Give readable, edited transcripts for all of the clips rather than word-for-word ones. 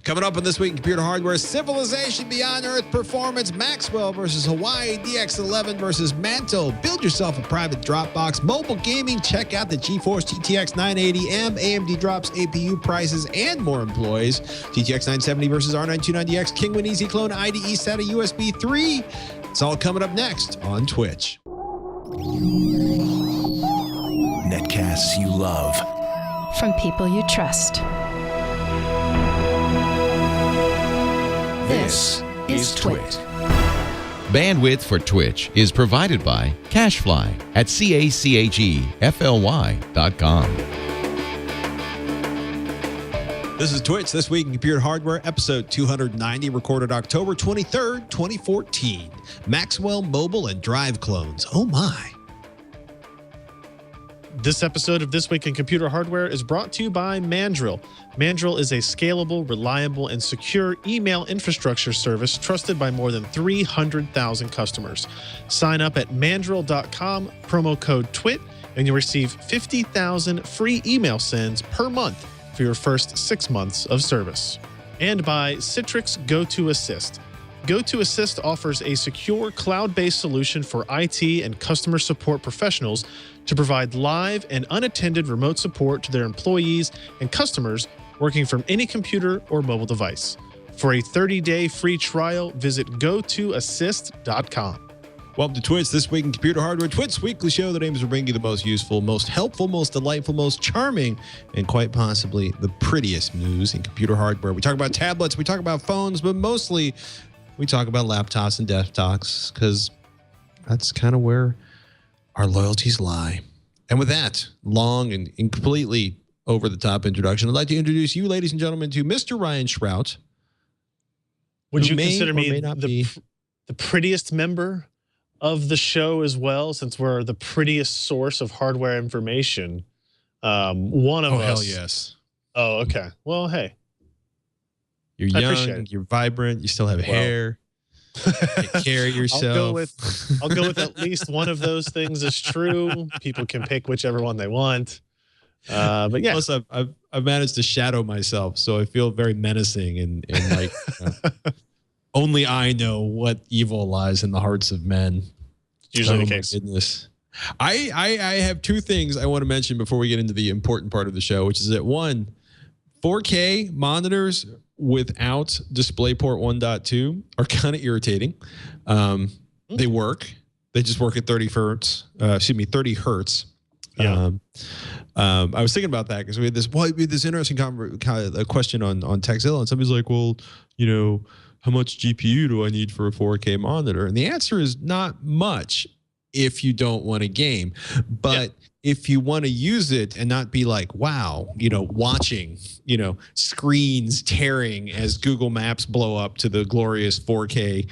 Coming up on This Week in Computer Hardware, Civilization Beyond Earth Performance, Maxwell versus Hawaii, DX11 versus Mantle. Build yourself a private Dropbox. Mobile gaming, check out the GeForce GTX980M. AMD drops APU prices and more employees. GTX 970 versus R929DX, Kingwin Easy Clone IDE SATA USB 3. It's all coming up next on TWiCH. Netcasts you love. From people you trust. This is TWiCH. Bandwidth for TWiCH is provided by CacheFly at CACHEFLY.com. This is TWiCH, This Week in Computer Hardware, episode 290, recorded October 23rd, 2014. Maxwell mobile and drive clones. Oh my. This episode of This Week in Computer Hardware is brought to you by Mandrill. Mandrill is a scalable, reliable, and secure email infrastructure service trusted by more than 300,000 customers. Sign up at mandrill.com, promo code TWIT, and you'll receive 50,000 free email sends per month for your first 6 months of service. And by Citrix GoToAssist. GoToAssist offers a secure cloud-based solution for IT and customer support professionals to provide live and unattended remote support to their employees and customers working from any computer or mobile device. For a 30-day free trial, visit gotoassist.com. Welcome to TWiCH, This Week in Computer Hardware, TWiCH's weekly show that aims to bring you the most useful, most helpful, most delightful, most charming, and quite possibly the prettiest news in computer hardware. We talk about tablets, we talk about phones, but mostly we talk about laptops and desktops because that's kind of where our loyalties lie. And with that long and completely over-the-top introduction, I'd like to introduce you, ladies and gentlemen, to Mr. Ryan Shrout. Would you consider me the prettiest member of the show as well, since we're the prettiest source of hardware information? One of us. Oh, hell yes. Oh, okay. Well, hey. You're young, you're vibrant, you still have hair. Take care of yourself. I'll go with at least one of those things is true. People can pick whichever one they want. But yeah. Plus, I've managed to shadow myself, so I feel very menacing and like only I know what evil lies in the hearts of men. Usually the case. Goodness. I have two things I want to mention before we get into the important part of the show, which is that one, 4K monitors without DisplayPort 1.2 are kind of irritating. They work. They just work at 30 hertz. 30 hertz. Yeah. I was thinking about that because we had this interesting question on Techzilla, and somebody's like, well, you know, how much GPU do I need for a 4K monitor? And the answer is not much if you don't want to game. But if you want to use it and not be like, wow, you know, watching, you know, screens tearing as Google Maps blow up to the glorious 4K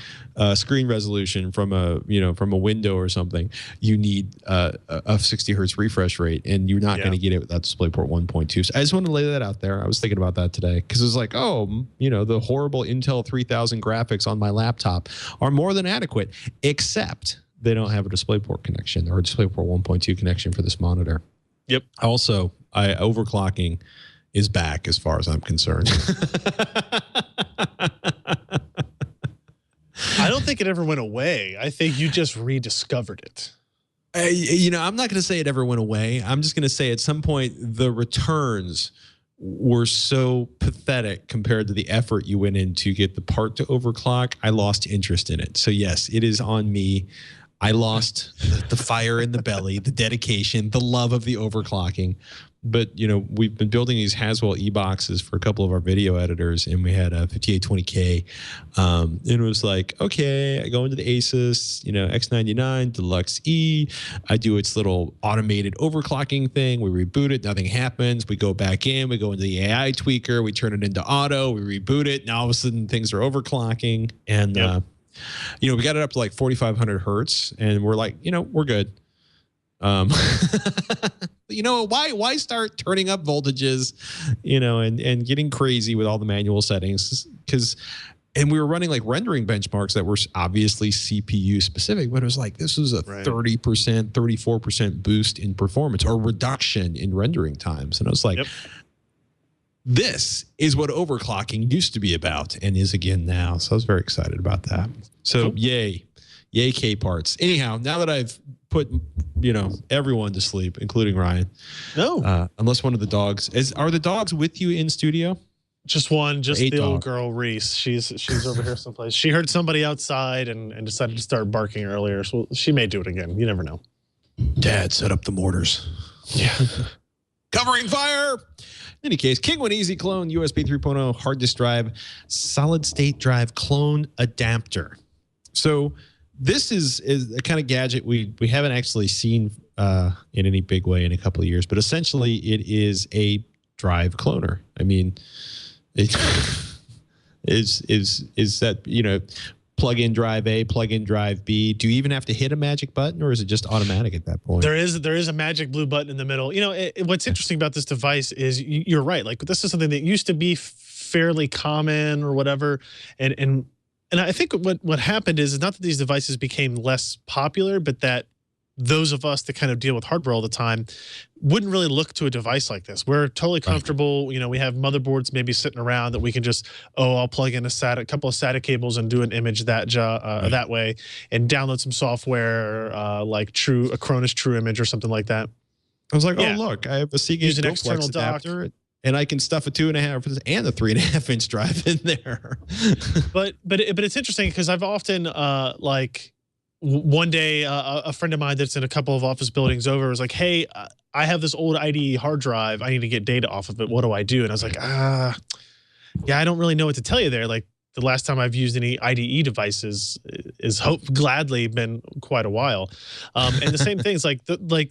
screen resolution from a window or something, you need a 60 hertz refresh rate, and you're not going to get it without DisplayPort 1.2. So I just want to lay that out there. I was thinking about that today because it was like, oh, you know, the horrible Intel 3000 graphics on my laptop are more than adequate, except they don't have a DisplayPort connection or a DisplayPort 1.2 connection for this monitor. Yep. Also, overclocking is back as far as I'm concerned. I don't think it ever went away. I think you just rediscovered it. You know, I'm not going to say it ever went away. I'm just going to say at some point the returns were so pathetic compared to the effort you went in to get the part to overclock. I lost interest in it. So yes, it is on me. I lost the fire in the belly, the dedication, the love of the overclocking. But, you know, we've been building these Haswell e-boxes for a couple of our video editors, and we had a 5820K. And it was like, okay, I go into the Asus, you know, X99 Deluxe E. I do its little automated overclocking thing. We reboot it. Nothing happens. We go back in. We go into the AI tweaker. We turn it into auto. We reboot it. Now all of a sudden things are overclocking. And, you know, we got it up to like 4,500 hertz, and we're like, you know, we're good. You know, why start turning up voltages, you know, and getting crazy with all the manual settings? And we were running like rendering benchmarks that were obviously CPU specific, but it was like, this was a 30%, 34% boost in performance or reduction in rendering times. And I was like, This is what overclocking used to be about and is again now. So I was very excited about that. So yay K-parts. Anyhow, now that I've put, everyone to sleep, including Ryan. No. Unless one of the dogs are the dogs with you in studio? Just one, just the old girl, Reese. She's over here someplace. She heard somebody outside and decided to start barking earlier. So she may do it again. You never know. Dad, set up the mortars. Yeah. Covering fire. In any case, King One Easy Clone USB 3.0 hard disk drive, solid state drive clone adapter. So this is a kind of gadget we haven't actually seen in any big way in a couple of years, but essentially it is a drive cloner. I mean, it is that, plug in drive A, plug in drive B. Do you even have to hit a magic button, or is it just automatic at that point? There is a magic blue button in the middle. What's interesting about this device is you're right. Like, this is something that used to be fairly common or whatever, and I think what happened is not that these devices became less popular, but that those of us that kind of deal with hardware all the time wouldn't really look to a device like this. We're totally comfortable. Right. We have motherboards maybe sitting around that we can just, I'll plug in a couple of SATA cables and do an image that way, and download some software like a Cronus True Image or something like that. I was like, oh, look, I have a Seagate use an external adapter. And I can stuff a 2.5 and a 3.5 inch drive in there. but it's interesting because I've often one day a friend of mine that's in a couple of office buildings over was like, hey, I have this old IDE hard drive. I need to get data off of it. What do I do? And I was like, yeah, I don't really know what to tell you there. Like, the last time I've used any IDE devices is gladly been quite a while. And the same things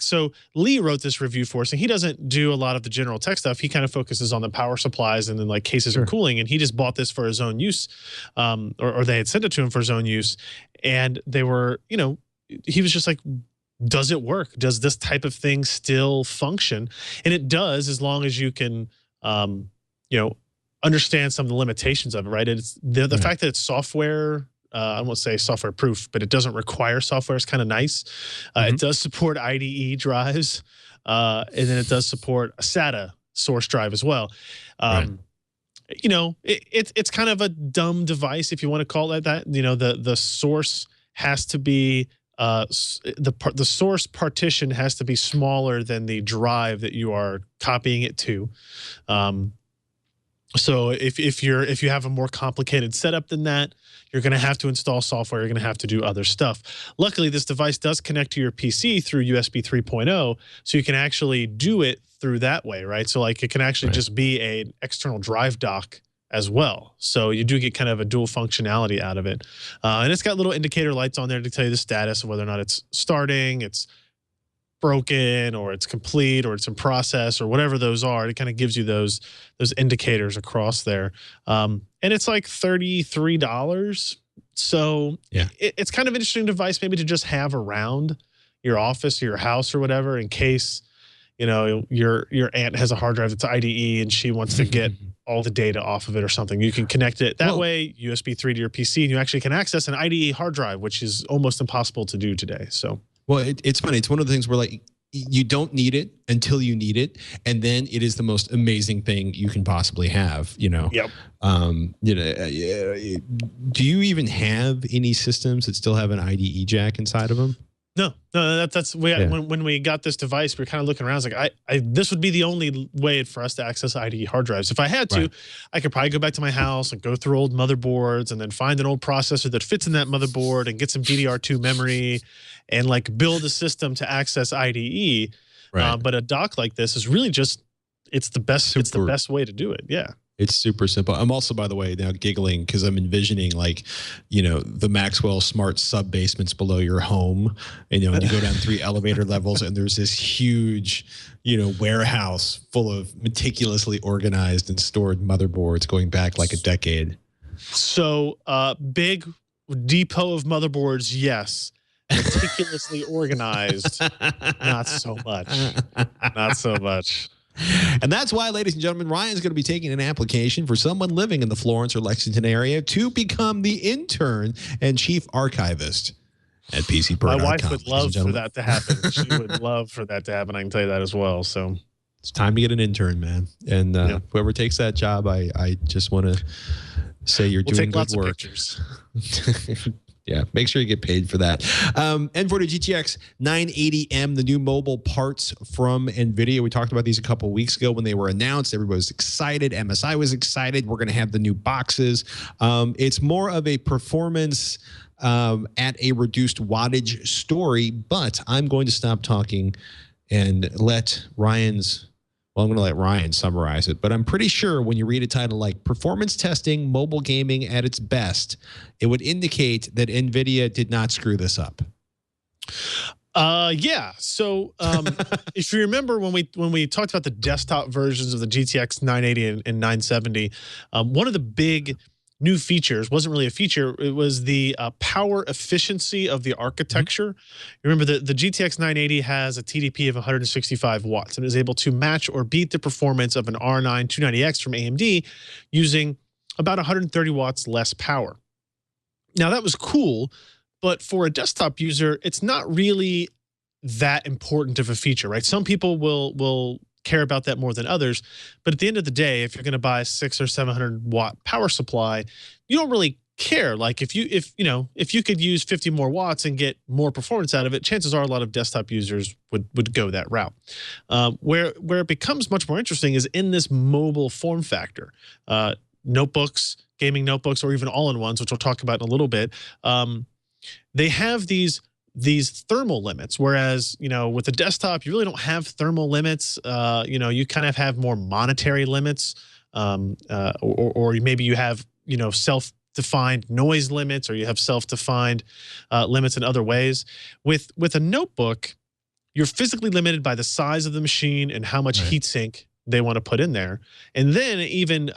so Lee wrote this review for us, and he doesn't do a lot of the general tech stuff. He kind of focuses on the power supplies and then like cases and cooling. And he just bought this for his own use, or they had sent it to him for his own use. And they were, he was just like, does it work? Does this type of thing still function? And it does, as long as you can, understand some of the limitations of it, right? It's the fact that it's software, I won't say software proof, but it doesn't require software is kind of nice. It does support IDE drives, and then it does support a SATA source drive as well. It's kind of a dumb device, if you want to call it that. The source has to be the source partition has to be smaller than the drive that you are copying it to. So if you have a more complicated setup than that, you're going to have to install software. You're going to have to do other stuff. Luckily, this device does connect to your PC through USB 3.0, so you can actually do it through that way, right? So like, it can actually just be an external drive dock as well. So you do get kind of a dual functionality out of it. And it's got little indicator lights on there to tell you the status of whether or not it's starting, it's broken, or it's complete, or it's in process, or whatever those are. It kind of gives you those indicators across there. And it's like $33. So it's kind of an interesting device maybe to just have around your office or your house or whatever, in case your aunt has a hard drive that's IDE and she wants to get all the data off of it or something. You can connect it that way, USB 3 to your PC, and you actually can access an IDE hard drive, which is almost impossible to do today. So it's funny. It's one of the things where, like, you don't need it until you need it, and then it is the most amazing thing you can possibly have. Yep. Do you even have any systems that still have an IDE jack inside of them? No, when we got this device, we were kind of looking around. I was like, this would be the only way for us to access IDE hard drives. If I had to, I could probably go back to my house and go through old motherboards and then find an old processor that fits in that motherboard and get some DDR2 memory and like build a system to access IDE. But a dock like this is really just, it's the best way to do it. Yeah. It's super simple. I'm also, by the way, now giggling because I'm envisioning, like, the Maxwell smart sub basements below your home. And, and you go down 3 elevator levels and there's this huge, warehouse full of meticulously organized and stored motherboards going back like a decade. So big depot of motherboards, yes. Meticulously organized, not so much. Not so much. And that's why, ladies and gentlemen, Ryan's going to be taking an application for someone living in the Florence or Lexington area to become the intern and chief archivist at PCPro.com. My wife would love for that to happen. She would love for that to happen. I can tell you that as well. So It's time to get an intern, man. And whoever takes that job, I just want to say you're doing good work. Of pictures. Yeah, make sure you get paid for that. NVIDIA GTX 980M, the new mobile parts from NVIDIA. We talked about these a couple of weeks ago when they were announced. Everybody was excited. MSI was excited. We're going to have the new boxes. It's more of a performance at a reduced wattage story, but I'm going to stop talking and let Ryan's... Well, I'm going to let Ryan summarize it, but I'm pretty sure when you read a title like Performance Testing Mobile Gaming at its Best, it would indicate that NVIDIA did not screw this up. Yeah. So if you remember when we talked about the desktop versions of the GTX 980 and 970, one of the big new features wasn't really a feature. It was the power efficiency of the architecture. You remember the GTX 980 has a TDP of 165 watts and is able to match or beat the performance of an R9 290X from AMD using about 130 watts less power. Now that was cool, but for a desktop user, it's not really that important of a feature, right? Some people will care about that more than others, but at the end of the day, if you're going to buy a 600 or 700 watt power supply, you don't really care. Like if you could use 50 more watts and get more performance out of it, chances are a lot of desktop users would go that route. Where it becomes much more interesting is in this mobile form factor. Notebooks, gaming notebooks, or even all-in-ones, which we'll talk about in a little bit. They have these thermal limits, whereas with a desktop you really don't have thermal limits. You kind of have more monetary limits, or maybe you have self-defined noise limits, or you have self-defined limits in other ways. With a notebook, you're physically limited by the size of the machine and how much heatsink they want to put in there. And then even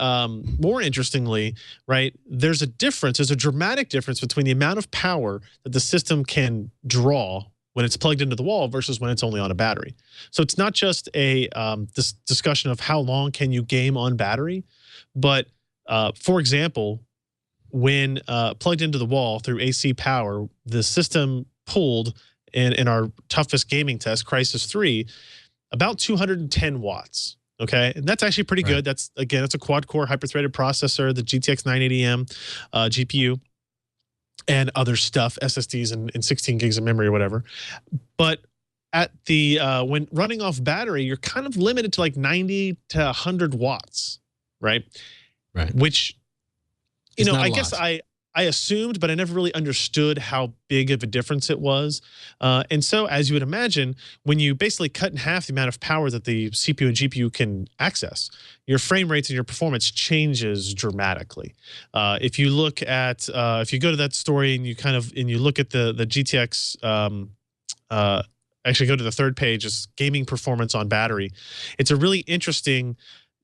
more interestingly, right, there's a dramatic difference between the amount of power that the system can draw when it's plugged into the wall versus when it's only on a battery. So it's not just a this discussion of how long can you game on battery, but for example, when plugged into the wall through AC power, the system pulled in our toughest gaming test, Crysis 3, about 210 watts. Okay, and that's actually pretty good. That's it's a quad-core hyper-threaded processor, the GTX 980M GPU, and other stuff, SSDs and 16 gigs of memory or whatever. But at the when running off battery, you're kind of limited to like 90 to 100 watts, right? Right. Which, I guess I assumed, but I never really understood how big of a difference it was. And so, as you would imagine, when you basically cut in half the amount of power that the CPU and GPU can access, your frame rates and your performance changes dramatically. If you look at, if you go to that story and you look at the GTX, actually go to the third page, is gaming performance on battery. It's a really interesting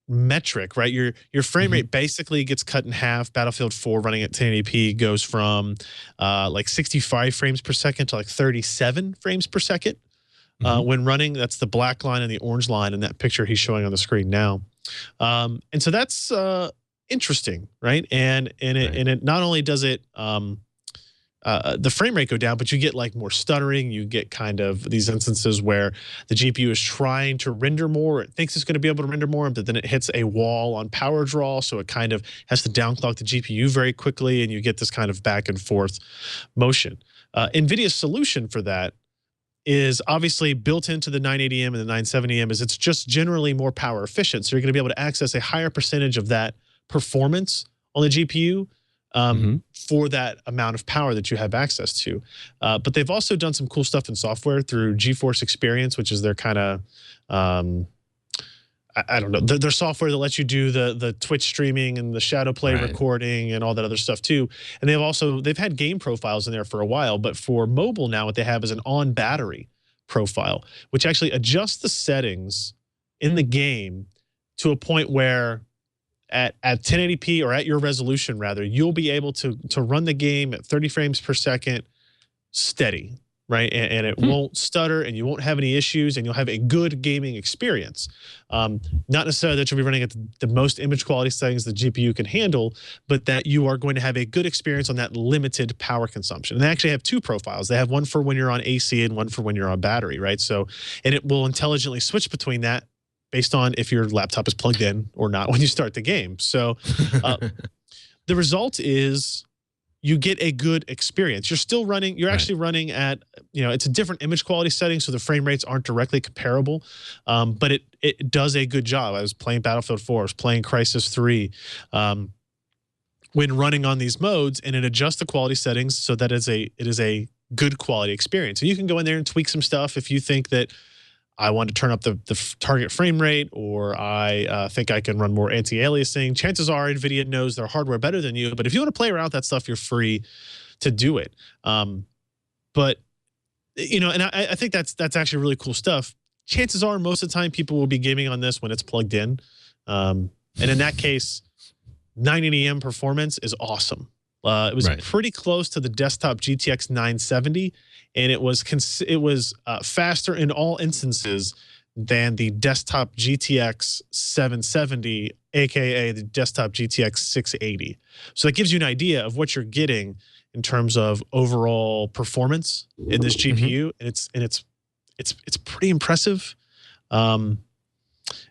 metric, right? Your frame rate basically gets cut in half. Battlefield 4 running at 1080p goes from like 65 frames per second to like 37 frames per second when running. That's the black line and the orange line in that picture he's showing on the screen now. And so that's interesting, right? And it not only does it the frame rate go down, but you get like more stuttering. You get kind of these instances where the GPU is trying to render more. It thinks it's going to be able to render more, but then it hits a wall on power draw. So it kind of has to downclock the GPU very quickly, and you get this kind of back and forth motion. NVIDIA's solution for that is obviously built into the 980M and the 970M is it's just generally more power efficient. So you're going to be able to access a higher percentage of that performance on the GPU for that amount of power that you have access to. But they've also done some cool stuff in software through GeForce Experience, which is their kind of, I don't know, their software that lets you do the TWiCH streaming and the shadow play recording and all that other stuff too. And they've had game profiles in there for a while, but for mobile now what they have is an on battery profile, which actually adjusts the settings in the game to a point where at 1080p or at your resolution rather, you'll be able to run the game at 30 frames per second steady, right? And it won't stutter and you won't have any issues and you'll have a good gaming experience. Not necessarily that you'll be running at the most image quality settings the GPU can handle, but that you are going to have a good experience on that limited power consumption. And they actually have two profiles. They have one for when you're on AC and one for when you're on battery, right? So, and it will intelligently switch between that based on if your laptop is plugged in or not when you start the game. So the result is you get a good experience. You're still running, you're actually running at, it's a different image quality setting, so the frame rates aren't directly comparable, but it does a good job. I was playing Battlefield 4, I was playing Crysis 3, when running on these modes, and it adjusts the quality settings so that it is a good quality experience. And you can go in there and tweak some stuff if you think that I want to turn up the target frame rate, or I think I can run more anti-aliasing. Chances are NVIDIA knows their hardware better than you, but if you want to play around with that stuff, you're free to do it. But, and I think that's actually really cool stuff. Chances are most of the time people will be gaming on this when it's plugged in. And in that case, 980M performance is awesome. It was pretty close to the desktop GTX 970, and it was faster in all instances than the desktop GTX 770, aka the desktop GTX 680. So that gives you an idea of what you're getting in terms of overall performance in this GPU, and it's pretty impressive.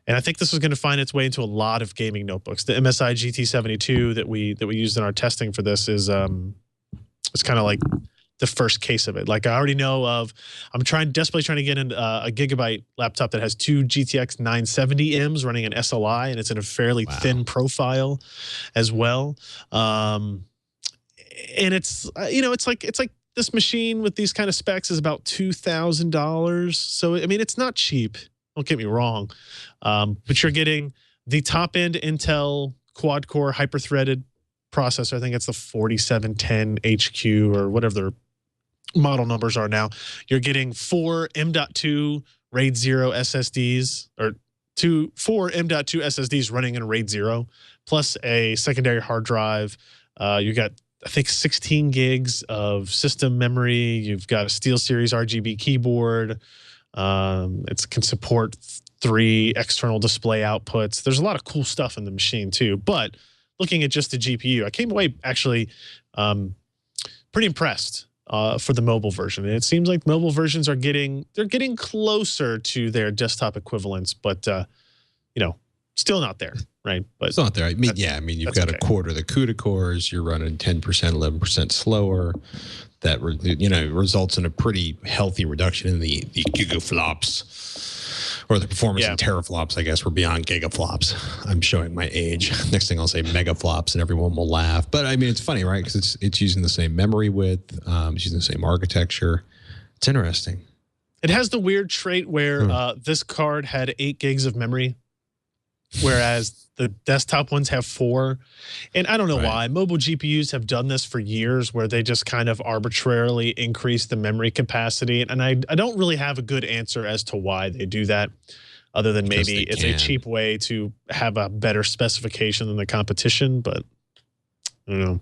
And I think this is going to find its way into a lot of gaming notebooks. The MSI GT72 that we used in our testing for this is it's kind of like the first case of it. Like, I already know of, I'm desperately trying to get in a gigabyte laptop that has 2 GTX 970Ms running an SLI, and it's in a fairly thin profile as well. And it's it's like this machine with these kind of specs is about $2,000. So I mean, it's not cheap. Don't get me wrong, but you're getting the top-end Intel quad-core hyper-threaded processor. I think it's the 4710 HQ or whatever their model numbers are now. You're getting 4 M.2 RAID 0 SSDs, or 4 M.2 SSDs running in RAID 0, plus a secondary hard drive. You got, I think, 16 gigs of system memory. You've got a SteelSeries RGB keyboard. It can support 3 external display outputs. There's a lot of cool stuff in the machine too. But looking at just the GPU, I came away actually pretty impressed for the mobile version. And it seems like mobile versions are getting closer to their desktop equivalents, but still not there, right? But it's not there. I mean, you've got a quarter of the CUDA cores. You're running 10%, 11% slower. That results in a pretty healthy reduction in the gigaflops, or the performance in teraflops. I guess we're beyond gigaflops. I'm showing my age. Next thing I'll say megaflops, and everyone will laugh. But I mean, it's funny, right? Because it's using the same memory width, it's using the same architecture. It's interesting. It has the weird trait where this card had 8 gigs of memory, whereas the desktop ones have 4. And I don't know why. Mobile GPUs have done this for years, where they just kind of arbitrarily increase the memory capacity. And I don't really have a good answer as to why they do that, other than maybe it's a cheap way to have a better specification than the competition. But I don't know.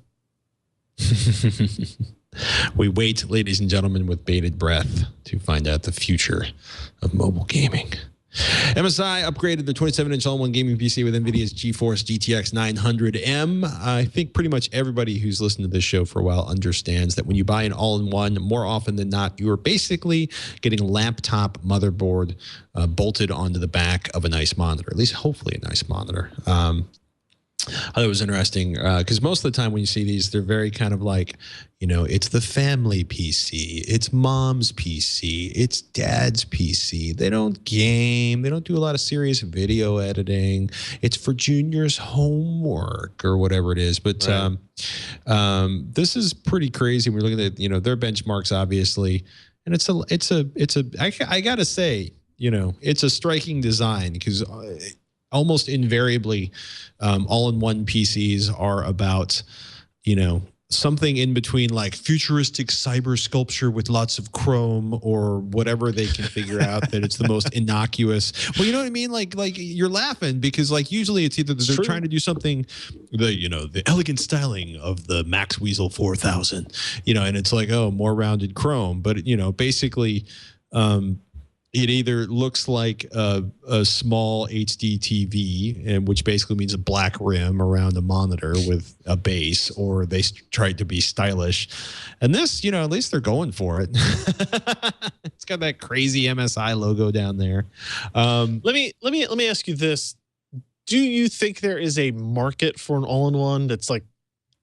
We wait, ladies and gentlemen, with bated breath to find out the future of mobile gaming. MSI upgraded the 27-inch all-in-one gaming PC with NVIDIA's GeForce GTX900M. I think pretty much everybody who's listened to this show for a while understands that when you buy an all-in-one, more often than not, you are basically getting a laptop motherboard bolted onto the back of a nice monitor, at least hopefully a nice monitor. I thought it was interesting because most of the time when you see these, they're very kind of like, it's the family PC, it's mom's PC, it's dad's PC. They don't game. They don't do a lot of serious video editing. It's for junior's homework or whatever it is. But this is pretty crazy. We're looking at, their benchmarks, obviously. And I got to say, it's a striking design because almost invariably, all-in-one PCs are about, something in between like futuristic cyber sculpture with lots of chrome or whatever they can figure out that it's the most innocuous. Well, you know what I mean? Like you're laughing because like usually it's either they're trying to do something, the elegant styling of the Maxwell 4000, and it's like, oh, more rounded chrome. But, basically, it either looks like a small HD TV, and which basically means a black rim around the monitor with a base, or they tried to be stylish. And this, at least they're going for it. It's got that crazy MSI logo down there. Let me ask you this: do you think there is a market for an all-in-one that's like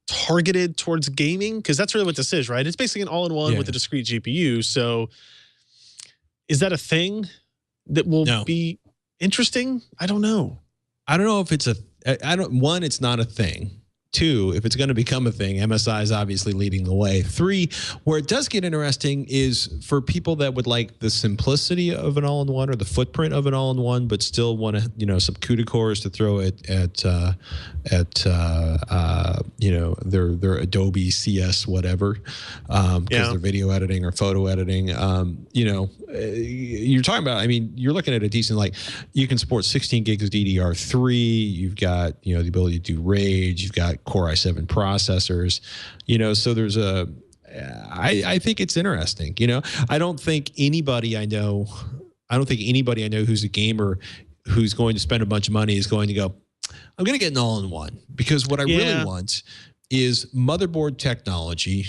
targeted towards gaming? Because that's really what this is, right? It's basically an all-in-one with a discrete GPU. So is that a thing that will be interesting? I don't know. I don't know if it's one, it's not a thing. Two, if it's going to become a thing, MSI is obviously leading the way. Three, where it does get interesting is for people that would like the simplicity of an all-in-one or the footprint of an all-in-one, but still want to, some CUDA cores to throw it at their Adobe CS whatever, because they're video editing or photo editing. You're talking about, you're looking at a decent, you can support 16 gigs of DDR3. You've got, the ability to do RAID. You've got Core i7 processors, so there's I think it's interesting. I don't think anybody I know who's a gamer who's going to spend a bunch of money is going to go, I'm going to get an all-in-one, because what I really want is mobile technology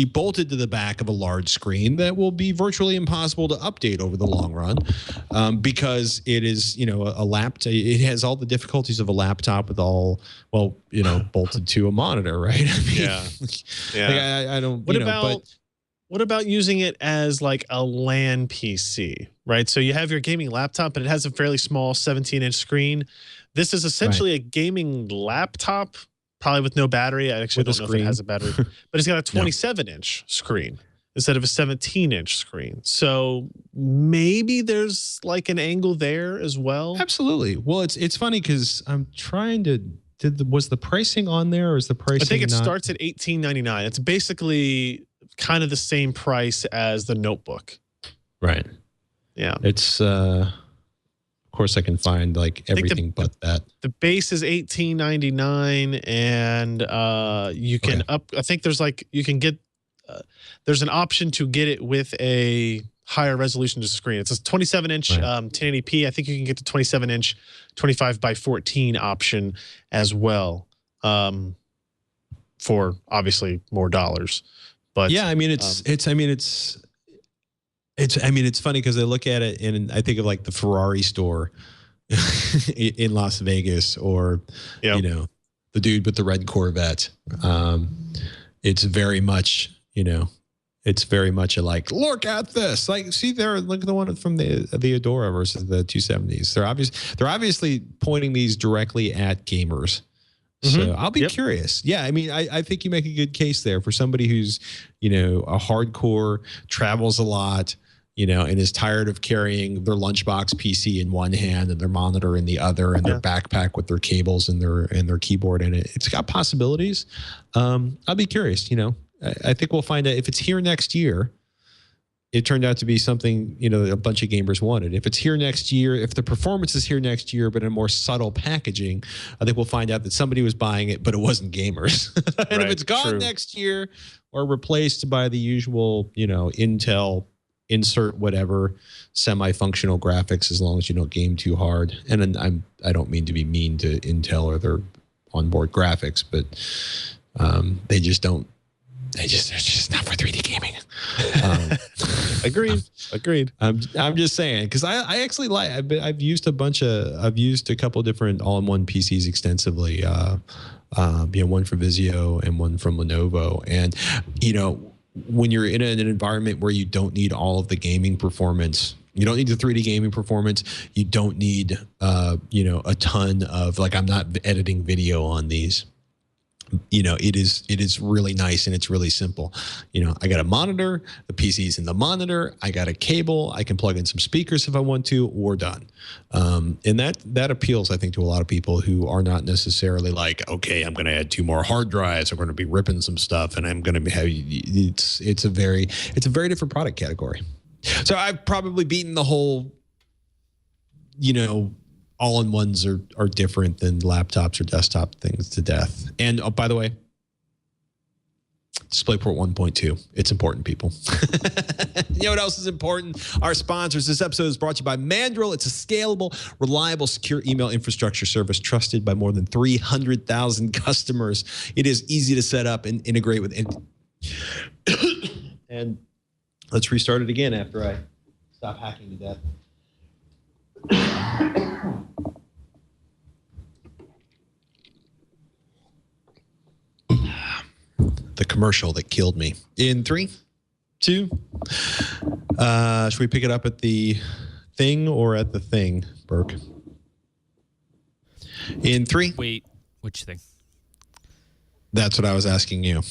bolted to the back of a large screen that will be virtually impossible to update over the long run, because it is, a laptop. It has all the difficulties of a laptop with all, bolted to a monitor, right? I don't. What about using it as like a LAN PC, right? So you have your gaming laptop, but it has a fairly small 17-inch screen. This is essentially a gaming laptop, probably with no battery. I actually don't know if it has a battery, but it's got a 27-inch screen instead of a 17-inch screen. So maybe there's like an angle there as well. Absolutely. Well, it's funny because I'm trying to. Was the pricing on there, or is the pricing? I think it starts at $18.99. It's basically kind of the same price as the notebook. Right. Yeah. It's of course I can find everything but that. The base is $18.99, and you can I think there's you can get there's an option to get it with a higher resolution screen. It's a 27-inch 1080p. I think you can get the 27-inch 25x14 option as well, for obviously more dollars. But yeah, it's funny because I look at it and I think of the Ferrari store in Las Vegas, or the dude with the red Corvette. It's very much it's very much look at this, see there, look at the one from the Adora versus the 270s. They're obviously pointing these directly at gamers. So I'll be curious. Yeah, I think you make a good case there for somebody who's, a hardcore, travels a lot, and is tired of carrying their lunchbox PC in one hand and their monitor in the other, and their backpack with their cables and their keyboard in it. It's got possibilities. I'll be curious. I think we'll find out if it's here next year. It turned out to be something, a bunch of gamers wanted. If it's here next year, if the performance is here next year, but in a more subtle packaging, I think we'll find out that somebody was buying it, but it wasn't gamers. And if it's gone next year or replaced by the usual, Intel insert whatever semi-functional graphics, as long as you don't game too hard. And I don't mean to be mean to Intel or their onboard graphics, but they just don't. They're just not for 3D gaming. Agreed. I'm just saying, because I actually I've used a couple of different all-in-one PCs extensively. One from Vizio and one from Lenovo, and when you're in an environment where you don't need all of the gaming performance. You don't need the 3D gaming performance. You don't need a ton of I'm not editing video on these. It is really nice and it's really simple. I got a monitor, the PC's in the monitor, I got a cable, I can plug in some speakers if I want to, we're done. And that appeals, I think, to a lot of people who are not necessarily okay, I'm going to add 2 more hard drives, I'm going to be ripping some stuff, and I'm going to have it's a very different product category. So I've probably beaten the whole, all-in-ones are different than laptops or desktop things to death. And by the way, DisplayPort 1.2. It's important, people. You know what else is important? Our sponsors. This episode is brought to you by Mandrill. It's a scalable, reliable, secure email infrastructure service trusted by more than 300,000 customers. It is easy to set up and integrate with. And let's restart it again after I stop hacking to death. The commercial that killed me. In 3, 2, should we pick it up at the thing or at the thing, Burke? In 3. Wait, which thing? That's what I was asking you.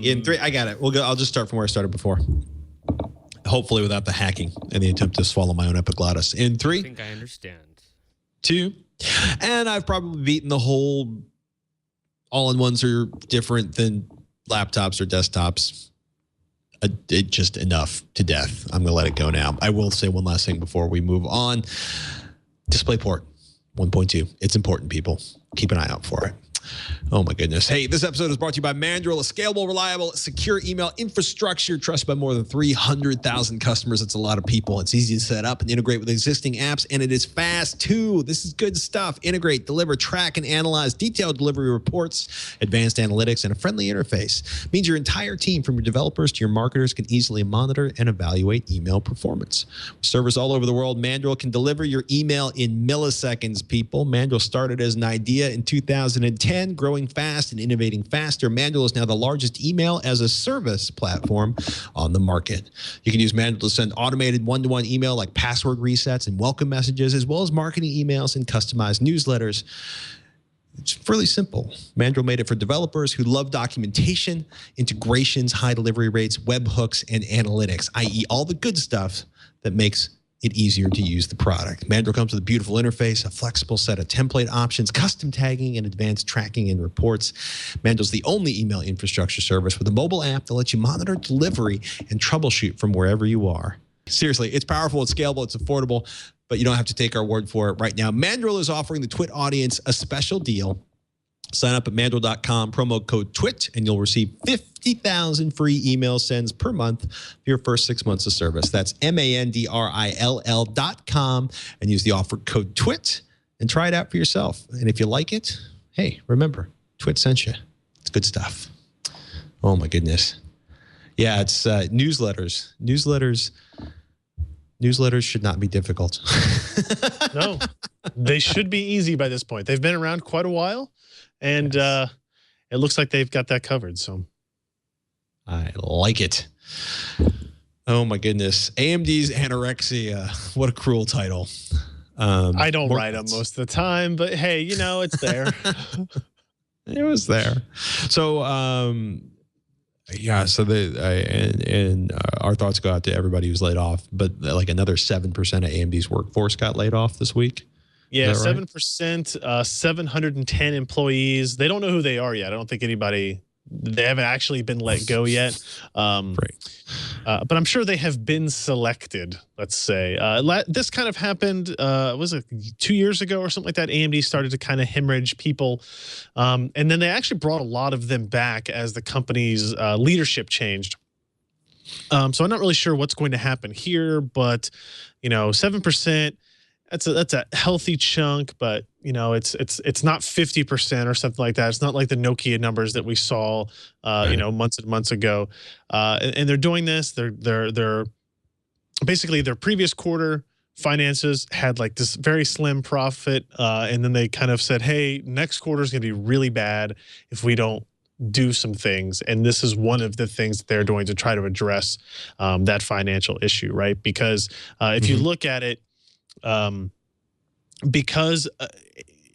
In 3, I got it. We'll go. I'll just start from where I started before. Hopefully without the hacking and the attempt to swallow my own epiglottis. In 3. I think I understand. 2, and I've probably beaten the whole all-in-ones are different than laptops or desktops. It just enough to death. I'm going to let it go now. I will say one last thing before we move on. DisplayPort 1.2. It's important, people. Keep an eye out for it. Oh, my goodness. Hey, this episode is brought to you by Mandrill, a scalable, reliable, secure email infrastructure trusted by more than 300,000 customers. It's a lot of people. It's easy to set up and integrate with existing apps, and it is fast, too. This is good stuff. Integrate, deliver, track, and analyze detailed delivery reports, advanced analytics, and a friendly interface. It means your entire team, from your developers to your marketers, can easily monitor and evaluate email performance. With servers all over the world, Mandrill can deliver your email in milliseconds, people. Mandrill started as an idea in 2010. Growing fast and innovating faster, Mandrill is now the largest email as a service platform on the market. You can use Mandrill to send automated one-to-one email like password resets and welcome messages, as well as marketing emails and customized newsletters. It's really simple. Mandrill made it for developers who love documentation, integrations, high delivery rates, webhooks, and analytics, i.e. all the good stuff that makes it easier to use the product. Mandrill comes with a beautiful interface, a flexible set of template options, custom tagging, and advanced tracking and reports. Mandrill's the only email infrastructure service with a mobile app that lets you monitor delivery and troubleshoot from wherever you are. Seriously, it's powerful, it's scalable, it's affordable, but you don't have to take our word for it right now. Mandrill is offering the TWiT audience a special deal. Sign up at mandrill.com, promo code TWiT, and you'll receive 50,000 free email sends per month for your first 6 months of service. That's mandrill.com, and use the offer code TWiT and try it out for yourself. And if you like it, hey, remember, TWiT sent you. It's good stuff. Oh, my goodness. Yeah, it's newsletters. Newsletters should not be difficult. No, they should be easy by this point. They've been around quite a while. And it looks like they've got that covered. So I like it. Oh, my goodness. AMD's Anorexia. What a cruel title. I don't write them most of the time, but hey, you know, it's there. It was there. So, yeah, so our thoughts go out to everybody who's laid off, but like another 7% of AMD's workforce got laid off this week. Yeah, right? 7%, 710 employees. They don't know who they are yet. I don't think they haven't actually been let go yet. Right. But I'm sure they have been selected, let's say. This kind of happened, was it 2 years ago or something like that? AMD started to kind of hemorrhage people. And then they actually brought a lot of them back as the company's leadership changed. So I'm not really sure what's going to happen here, but, you know, 7%, that's a healthy chunk, but you know it's not 50% or something like that. It's not like the Nokia numbers that we saw you know, months and months ago. And they're doing this. They're basically their previous quarter finances had like this very slim profit, and then they kind of said, hey, next quarter is going to be really bad if we don't do some things, and this is one of the things that they're doing to try to address that financial issue, right? Because if you look at it, because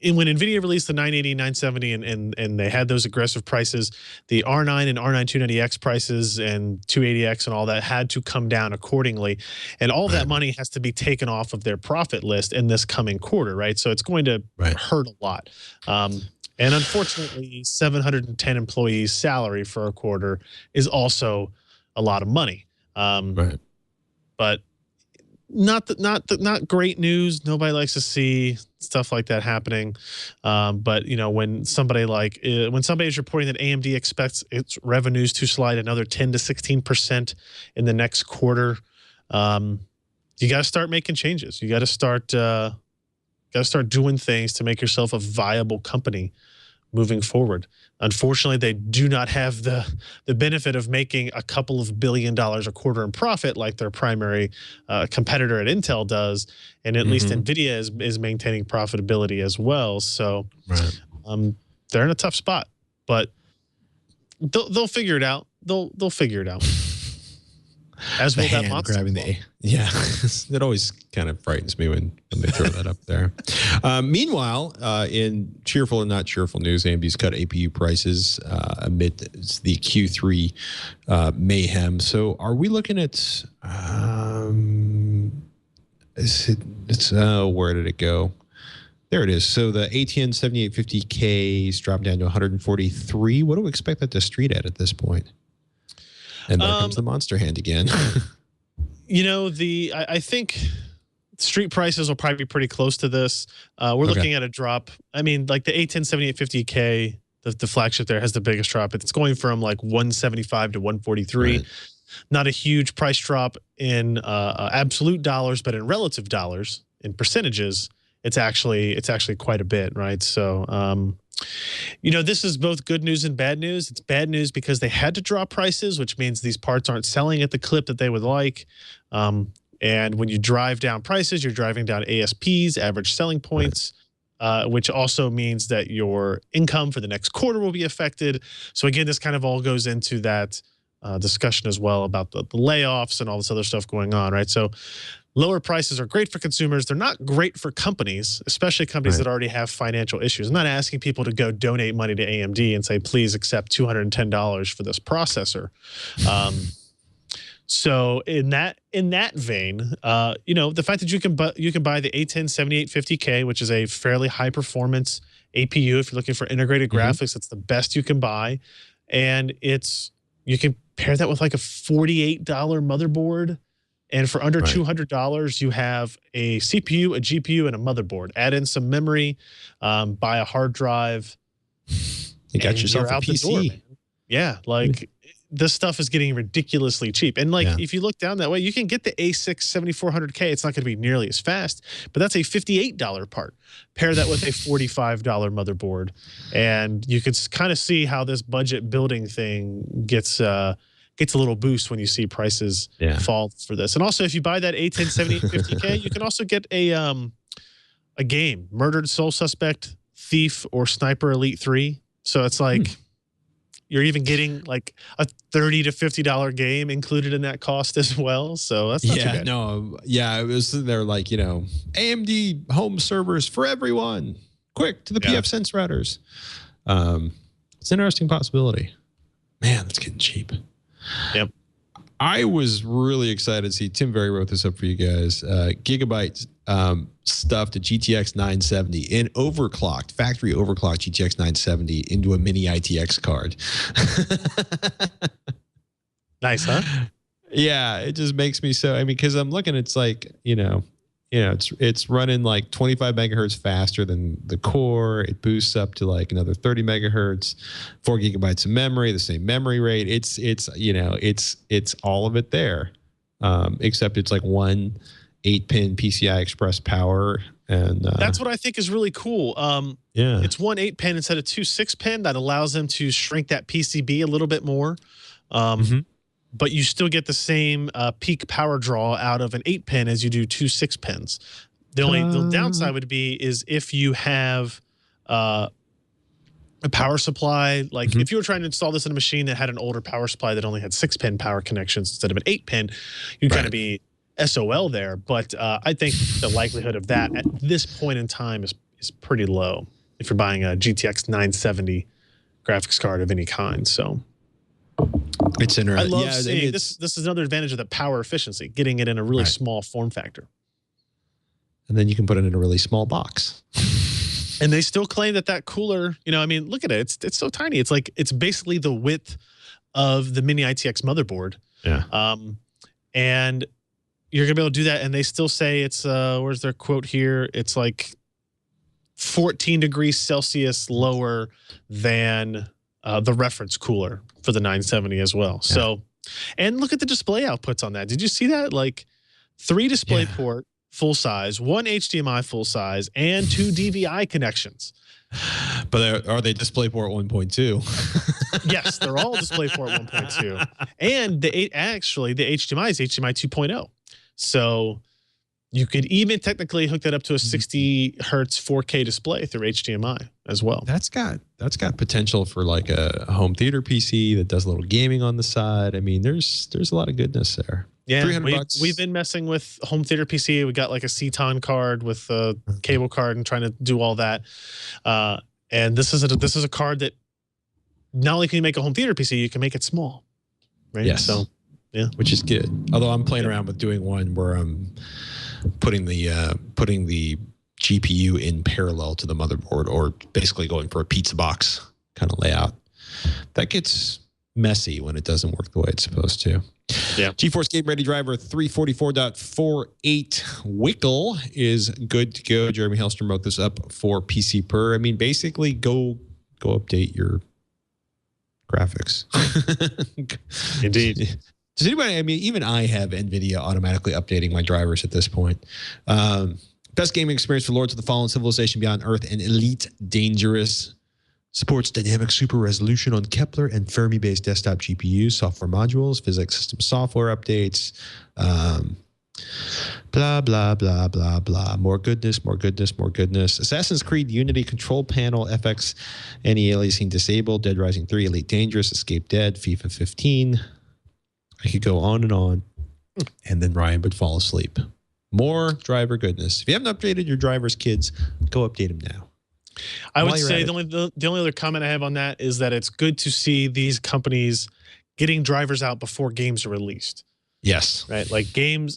when NVIDIA released the 980, 970, and they had those aggressive prices, the R9 and R9 290X prices and 280X and all that had to come down accordingly. And all that money has to be taken off of their profit list in this coming quarter, right? So it's going to hurt a lot. And unfortunately, 710 employees' salary for a quarter is also a lot of money. But not great news. Nobody likes to see stuff like that happening. But when somebody is reporting that AMD expects its revenues to slide another 10 to 16% in the next quarter, you got to start making changes. You got to start doing things to make yourself a viable company moving forward. Unfortunately, they do not have the benefit of making a couple of $1 billion a quarter in profit like their primary competitor at Intel does, and at least NVIDIA is maintaining profitability as well. So they're in a tough spot, but they'll figure it out. They'll figure it out. As will that monster. Grabbing it always kind of frightens me when they throw that up there. Meanwhile, in cheerful and not cheerful news, AMD's cut APU prices amid the Q3 mayhem. So, are we looking at? Where did it go? There it is. So the ATN 7850K is dropped down to 143. What do we expect that to street at this point? And there comes the monster hand again. I think street prices will probably be pretty close to this. We're looking at a drop. I mean, like the A10 7850K, the flagship there has the biggest drop. It's going from like 175 to 143. Right. Not a huge price drop in absolute dollars, but in relative dollars, in percentages, it's actually quite a bit, right? So, this is both good news and bad news. It's bad news because they had to drop prices, which means these parts aren't selling at the clip that they would like. And when you drive down prices, you're driving down ASPs, average selling points, which also means that your income for the next quarter will be affected. So again, this kind of all goes into that discussion as well about the layoffs and all this other stuff going on, right? So lower prices are great for consumers. They're not great for companies, especially companies that already have financial issues. I'm not asking people to go donate money to AMD and say, please accept $210 for this processor. So in that vein, the fact that you can buy the A10 7850K, which is a fairly high performance APU, if you're looking for integrated graphics, it's the best you can buy. And you can pair that with like a $48 motherboard. And for under $200, you have a CPU, a GPU, and a motherboard. Add in some memory, buy a hard drive. You got yourself a PC. Yeah, this stuff is getting ridiculously cheap. And if you look down that way, you can get the A6 7400K. It's not going to be nearly as fast, but that's a $58 part. Pair that with a $45 motherboard, and you can kind of see how this budget building thing gets a little boost when you see prices fall for this. And also, if you buy that A10 7850K, you can also get a game, Murdered Soul Suspect, Thief, or Sniper Elite 3. So it's like you're even getting like a $30 to $50 game included in that cost as well. So that's not too bad. It was they're like, AMD home servers for everyone. Quick to the PF Sense routers. It's an interesting possibility. Man, that's getting cheap. Yep. I was really excited to see, Tim Very wrote this up for you guys, Gigabyte stuffed a GTX 970 in factory overclocked GTX 970 into a mini ITX card. Nice, huh? Yeah, it just makes me so, because I'm looking, it's like, it's running like 25 megahertz faster than the core. It boosts up to like another 30 megahertz, 4 gigabytes of memory, the same memory rate. It's all of it there, except it's like one 8-pin PCI Express power. And that's what I think is really cool. It's one 8-pin instead of two 6-pin that allows them to shrink that PCB a little bit more. But you still get the same peak power draw out of an 8-pin as you do two 6-pins. The downside would be is if you have a power supply, like if you were trying to install this in a machine that had an older power supply that only had 6-pin power connections instead of an 8-pin, you'd kind of be SOL there. But I think the likelihood of that at this point in time is pretty low if you're buying a GTX 970 graphics card of any kind. So it's interesting. I love seeing this is another advantage of the power efficiency, getting it in a really small form factor. And then you can put it in a really small box. And they still claim that cooler, look at it. It's so tiny. It's basically the width of the mini ITX motherboard. Yeah. And you're gonna be able to do that, and they still say it's where's their quote here? It's like 14 degrees Celsius lower than the reference cooler for the 970 as well. Yeah. So, and look at the display outputs on that. Did you see that? Like 3 display port full size, 1 HDMI full size, and 2 DVI connections. But are they DisplayPort 1.2? Yes, they're all DisplayPort 1.2. And the HDMI is HDMI 2.0. So you could even technically hook that up to a 60 hertz 4K display through HDMI as well. That's got potential for like a home theater PC that does a little gaming on the side. I mean, there's a lot of goodness there. Yeah, $300. We've been messing with home theater PC. We got like a CTON card with a cable card and trying to do all that. And this is a card that not only can you make a home theater PC, you can make it small, right? Yes. So, yeah, which is good. Although I'm playing around with doing one where I'm putting the GPU in parallel to the motherboard, or basically going for a pizza box kind of layout. That gets messy when it doesn't work the way it's supposed to. Yeah. GeForce Game Ready driver 344.48 Wickle is good to go. Jeremy Hellstrom wrote this up for PC Per. I mean, basically, go update your graphics. Indeed. Does anybody? I mean, even I have NVIDIA automatically updating my drivers at this point. Best gaming experience for Lords of the Fallen, Civilization Beyond Earth, and Elite Dangerous. Supports dynamic super resolution on Kepler and Fermi-based desktop GPUs, software modules, physics system software updates, blah, blah, blah, blah, blah. More goodness, more goodness, more goodness. Assassin's Creed Unity control panel, FX, any aliasing disabled, Dead Rising 3, Elite Dangerous, Escape Dead, FIFA 15. I could go on, and then Ryan would fall asleep. More driver goodness. If you haven't updated your drivers, kids, go update them now. I would say the only other comment I have on that is that it's good to see these companies getting drivers out before games are released. Yes. Right? Like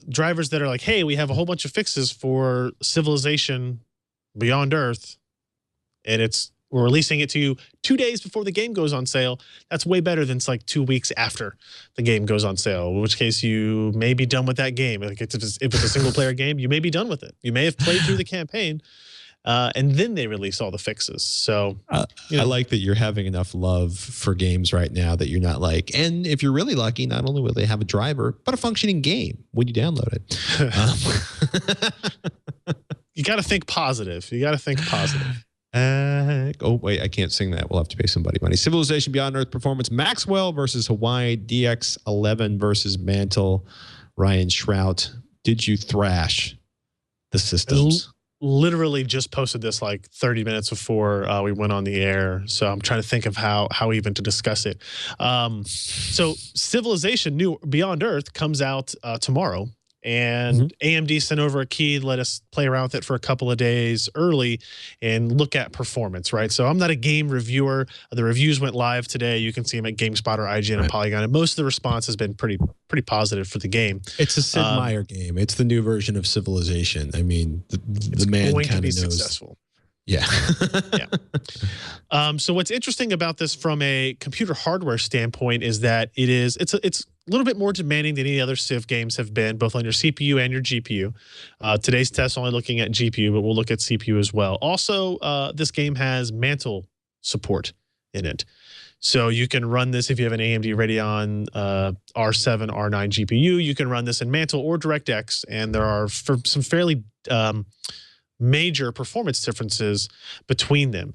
drivers that are like, hey, we have a whole bunch of fixes for Civilization Beyond Earth, and we're releasing it to you 2 days before the game goes on sale. That's way better than it's like 2 weeks after the game goes on sale, in which case you may be done with that game. Like if it's a single-player game, you may be done with it. You may have played through the campaign, and then they release all the fixes. So I like that you're having enough love for games right now that you're not like, and if you're really lucky, not only will they have a driver, but a functioning game when you download it. You got to think positive. You got to think positive. Oh, wait, I can't sing that. We'll have to pay somebody money. Civilization Beyond Earth Performance, Maxwell versus Hawaii, DX11 versus Mantle, Ryan Shrout. Did you thrash the systems? Literally just posted this like 30 minutes before we went on the air. So I'm trying to think of how even to discuss it. So Civilization New Beyond Earth comes out tomorrow. And AMD sent over a key, let us play around with it for a couple of days early and look at performance, right? So I'm not a game reviewer. The reviews went live today. You can see them at GameSpot or IGN and Polygon. And most of the response has been pretty positive for the game. It's a Sid Meier game. It's the new version of Civilization. I mean, the man kind of knows. Successful. Yeah. Yeah. So what's interesting about this from a computer hardware standpoint is that it's a little bit more demanding than any other Civ games have been, both on your CPU and your GPU. Today's test only looking at GPU, but we'll look at CPU as well. Also, this game has Mantle support in it. So you can run this if you have an AMD Radeon R7, R9 GPU. You can run this in Mantle or DirectX, and there are some fairly major performance differences between them.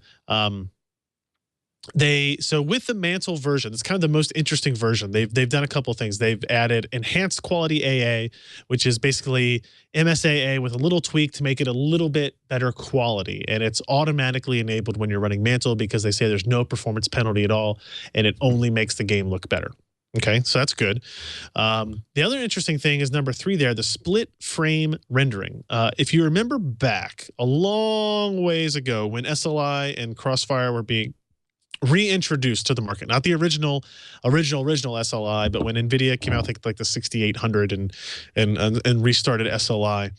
So with the Mantle version, it's kind of the most interesting version. They've done a couple of things. They've added enhanced quality AA, which is basically MSAA with a little tweak to make it a little bit better quality. And it's automatically enabled when you're running Mantle because they say there's no performance penalty at all, and it only makes the game look better. Okay, so that's good. The other interesting thing is number 3 there, the split frame rendering. If you remember back a long ways ago when SLI and Crossfire were being reintroduced to the market, not the original SLI, but when NVIDIA came out, like the 6800 and restarted SLI,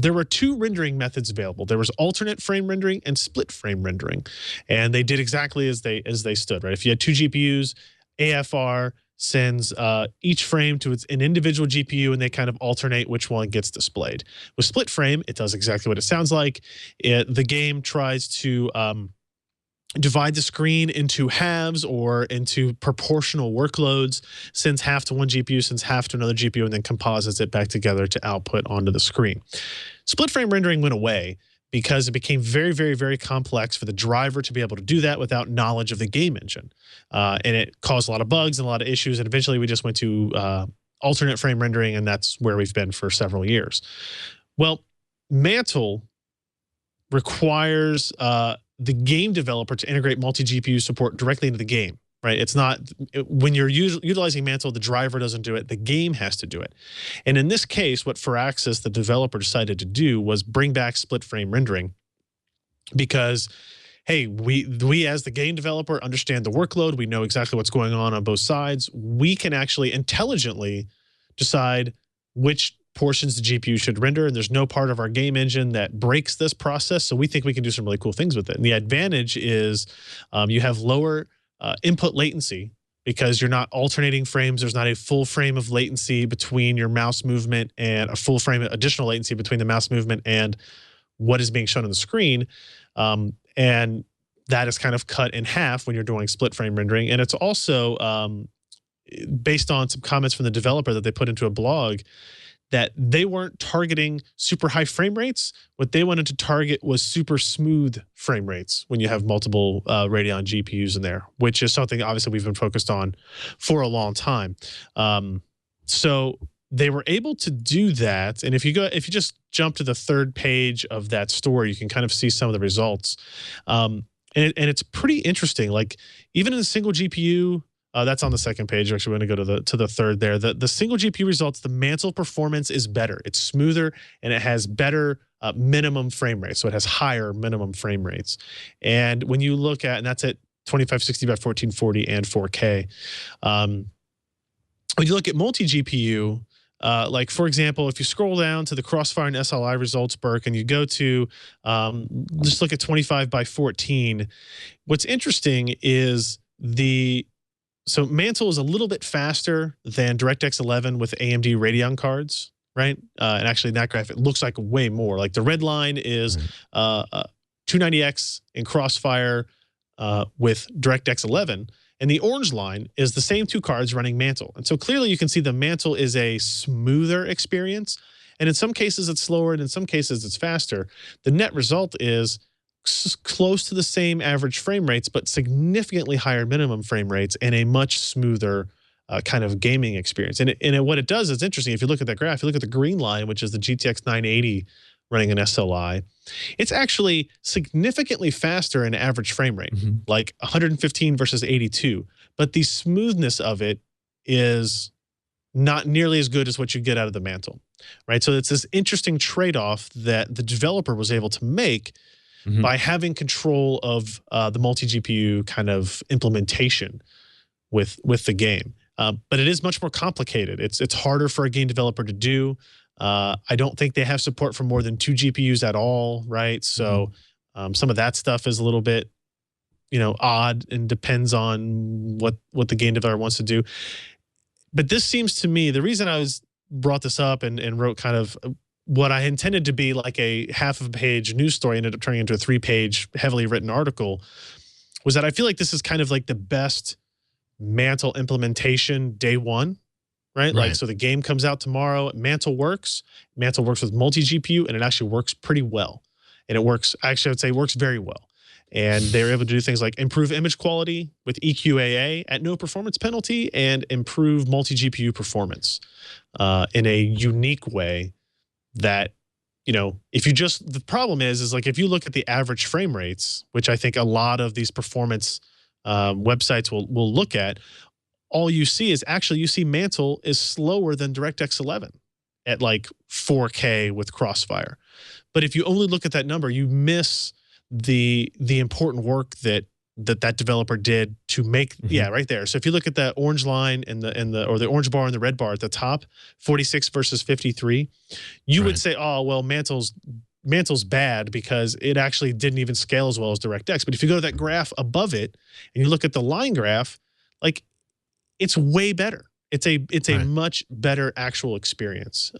there were 2 rendering methods available. There was alternate frame rendering and split frame rendering, and they did exactly as they stood. Right, if you had 2 GPUs, AFR sends each frame to an individual GPU, and they kind of alternate which one gets displayed. With split frame, it does exactly what it sounds like. The game tries to divide the screen into halves or into proportional workloads, sends half to one GPU, sends half to another GPU, and then composites it back together to output onto the screen. Split frame rendering went away because it became very, very, very complex for the driver to be able to do that without knowledge of the game engine. And it caused a lot of bugs and a lot of issues, and eventually we just went to alternate frame rendering, and that's where we've been for several years. Well, Mantle requires the game developer to integrate multi-GPU support directly into the game, right? It's not, when you're utilizing Mantle, the driver doesn't do it, the game has to do it. And in this case, what Firaxis, the developer, decided to do was bring back split frame rendering because, hey, we as the game developer understand the workload, we know exactly what's going on both sides. We can actually intelligently decide which portions the GPU should render, and there's no part of our game engine that breaks this process, so we think we can do some really cool things with it. And the advantage is you have lower input latency because you're not alternating frames. There's not a full frame of latency between your mouse movement and a full frame additional latency between the mouse movement and what is being shown on the screen. And that is kind of cut in half when you're doing split frame rendering. And it's also based on some comments from the developer that they put into a blog, that they weren't targeting super high frame rates. What they wanted to target was super smooth frame rates when you have multiple Radeon GPUs in there, which is something obviously we've been focused on for a long time. So they were able to do that. And if you just jump to the third page of that story, you can kind of see some of the results. And it's pretty interesting. Like even in a single GPU, that's on the second page. Actually, we're going to go to the third there. The single GPU results, the Mantle performance is better. It's smoother, and it has better minimum frame rates. So it has higher minimum frame rates. And when you look at, and that's at 2560 by 1440 and 4K. When you look at multi-GPU, like for example, if you scroll down to the Crossfire and SLI results, Burke, and you go to just look at 25 by 14, what's interesting is so Mantle is a little bit faster than DirectX 11 with AMD Radeon cards, right? And actually in that graph, it looks like way more. Like the red line is 290X in Crossfire with DirectX 11. And the orange line is the same two cards running Mantle. And so clearly you can see the Mantle is a smoother experience. And in some cases it's slower, and in some cases it's faster. The net result is close to the same average frame rates, but significantly higher minimum frame rates and a much smoother kind of gaming experience. And what it does is interesting. If you look at that graph, you look at the green line, which is the GTX 980 running an SLI, it's actually significantly faster in average frame rate, like 115 versus 82. But the smoothness of it is not nearly as good as what you get out of the Mantle, right? So it's this interesting trade-off that the developer was able to make by having control of the multi-GPU kind of implementation with the game. But it is much more complicated. It's harder for a game developer to do. I don't think they have support for more than 2 GPUs at all, right? So some of that stuff is a little bit, odd and depends on what the game developer wants to do. But this seems to me, the reason I brought this up and wrote kind of what I intended to be like a half of a page news story ended up turning into a 3-page heavily written article, was that I feel like this is kind of like the best Mantle implementation day one, right? Like, so the game comes out tomorrow, Mantle works with multi-GPU, and it actually works pretty well. And it works, actually I would say it works very well. And they're able to do things like improve image quality with EQAA at no performance penalty and improve multi-GPU performance in a unique way that, if you the problem is like if you look at the average frame rates, which I think a lot of these performance websites will look at, all you see is actually you see Mantle is slower than DirectX 11 at like 4K with Crossfire. But if you only look at that number, you miss the important work that developer did to make right there. So if you look at the orange line and the orange bar and the red bar at the top, 46 versus 53, you would say, oh well, Mantle's bad because it actually didn't even scale as well as DirectX. But if you go to that graph above it and you look at the line graph, like it's way better. It's a much better actual experience.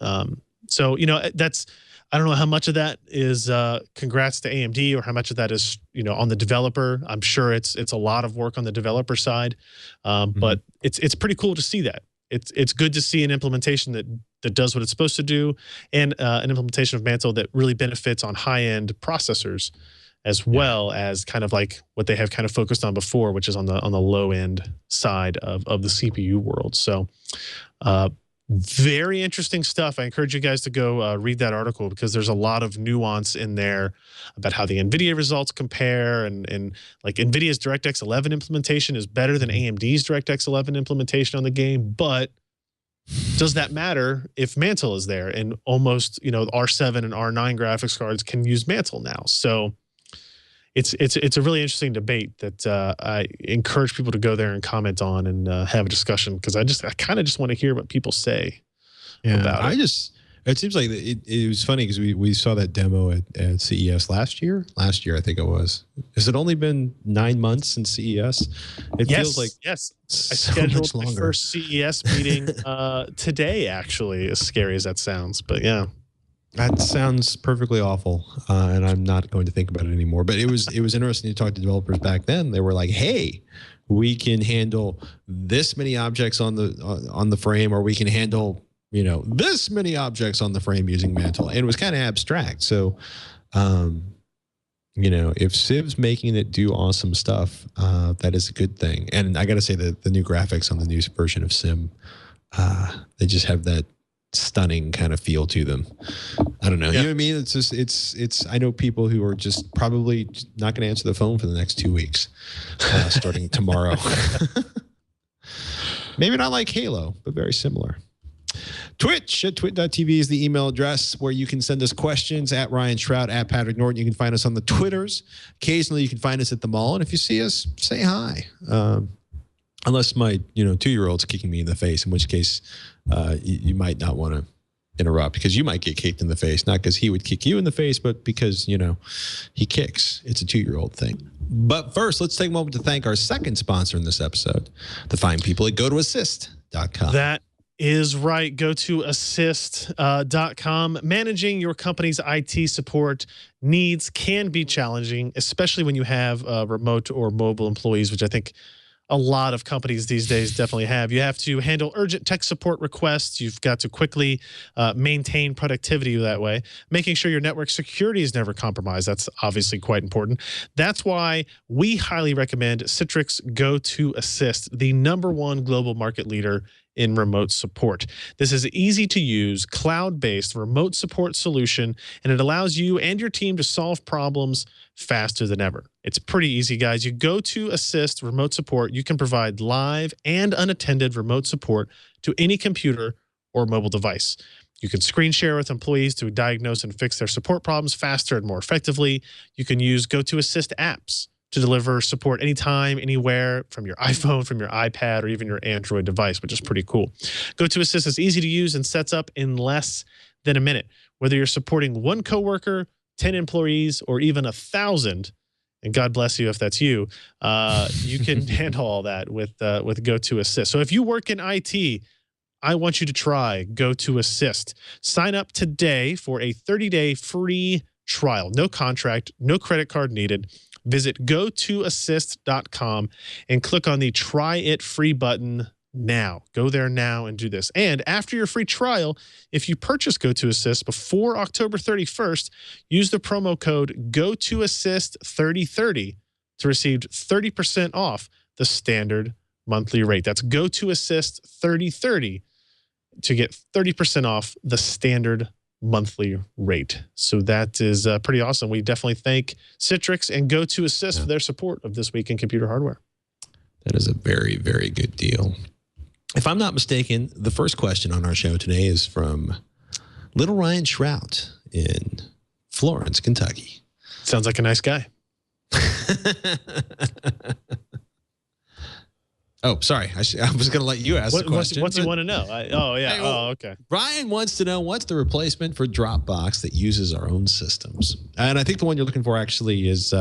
So, you know, I don't know how much of that is congrats to AMD or how much of that is, you know, on the developer. I'm sure it's a lot of work on the developer side, but it's pretty cool to see that. It's good to see an implementation that does what it's supposed to do, and an implementation of Mantle that really benefits on high-end processors, as well as kind of like what they have kind of focused on before, which is on the low-end side of the CPU world. So very interesting stuff. I encourage you guys to go read that article, because there's a lot of nuance in there about how the NVIDIA results compare, and like NVIDIA's DirectX 11 implementation is better than AMD's DirectX 11 implementation on the game, but does that matter if Mantle is there? And almost, you know, R7 and R9 graphics cards can use Mantle now. So it's a really interesting debate that I encourage people to go there and comment on and have a discussion, because I kind of just want to hear what people say about it. It seems like it was funny because we saw that demo at CES last year. Last year, I think it was. Has it only been 9 months since CES? It feels like I scheduled my first CES meeting today, actually, as scary as that sounds. But yeah. That sounds perfectly awful, and I'm not going to think about it anymore. But it was interesting to talk to developers back then. They were like, "Hey, we can handle this many objects on the frame, or we can handle, you know, this many objects on the frame using Mantle." And it was kind of abstract. So, you know, if Civ's making it do awesome stuff, that is a good thing. And I got to say that the new graphics on the new version of Sim, they just have that stunning kind of feel to them. I don't know. You know what I mean? It's just, it's, I know people who are just probably not going to answer the phone for the next 2 weeks, starting tomorrow. Maybe not like Halo, but very similar. Twitch at twit.tv is the email address where you can send us questions. At Ryan Shrout, at Patrick Norton. You can find us on the Twitters. Occasionally you can find us at the mall. And if you see us, say hi. Unless my 2-year-old's kicking me in the face, in which case you might not want to interrupt, because you might get kicked in the face, not because he would kick you in the face, but because, you know, he kicks. It's a 2-year-old thing. But first, let's take a moment to thank our second sponsor in this episode, the fine people at GoToAssist.com. That is right. GoToAssist.com. Managing your company's IT support needs can be challenging, especially when you have remote or mobile employees, which I think a lot of companies these days definitely have. You have to handle urgent tech support requests. You've got to quickly maintain productivity that way. Making sure your network security is never compromised. That's obviously quite important. That's why we highly recommend Citrix GoToAssist, the #1 global market leader in remote support. This is an easy-to-use, cloud-based remote support solution, and it allows you and your team to solve problems faster than ever. It's pretty easy, guys. You go to Assist Remote Support. You can provide live and unattended remote support to any computer or mobile device. You can screen share with employees to diagnose and fix their support problems faster and more effectively. You can use GoToAssist apps to deliver support anytime, anywhere, from your iPhone, from your iPad, or even your Android device, which is pretty cool. GoToAssist is easy to use and sets up in less than a minute. Whether you're supporting 1 coworker, 10 employees, or even 1,000, and God bless you if that's you, you can handle all that with GoToAssist. So if you work in IT, I want you to try GoToAssist. Sign up today for a 30-day free trial. No contract, no credit card needed. Visit GoToAssist.com and click on the Try It Free button now. Go there now and do this. And after your free trial, if you purchase GoToAssist before October 31st, use the promo code GoToAssist3030 to receive 30% off the standard monthly rate. That's GoToAssist3030 to get 30% off the standard monthly rate. So that is pretty awesome. We definitely thank Citrix and GoToAssist for their support of This Week in Computer Hardware. That is a very, very good deal. If I'm not mistaken, the first question on our show today is from Little Ryan Shrout in Florence, Kentucky. Sounds like a nice guy. Oh, sorry. I was going to let you ask the question. What's he want to know? Okay. Ryan wants to know, what's the replacement for Dropbox that uses our own systems? And I think the one you're looking for actually is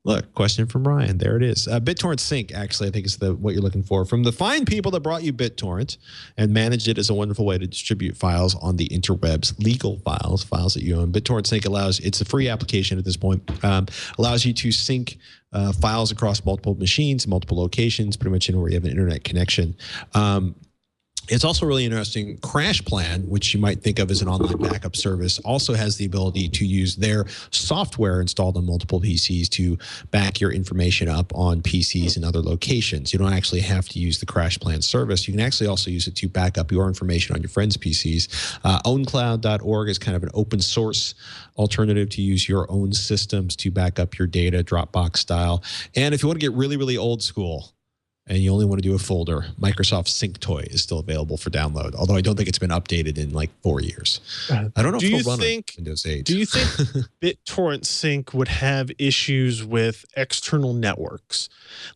Look, question from Ryan. There it is. BitTorrent Sync, actually, I think is what you're looking for. From the fine people that brought you BitTorrent and managed it as a wonderful way to distribute files on the interwebs, legal files that you own. BitTorrent Sync it's a free application at this point, allows you to sync files across multiple machines, multiple locations, pretty much anywhere you have an internet connection. It's also really interesting. CrashPlan, which you might think of as an online backup service, also has the ability to use their software installed on multiple PCs to back your information up on PCs and other locations. You don't actually have to use the CrashPlan service. You can actually also use it to back up your information on your friends' PCs. OwnCloud.org is kind of an open source alternative to use your own systems to back up your data, Dropbox style. And if you want to get really, really old school, and you only want to do a folder, Microsoft SyncToy is still available for download, although I don't think it's been updated in like 4 years. I don't know if it'll run on Windows 8. Do you think BitTorrent Sync would have issues with external networks?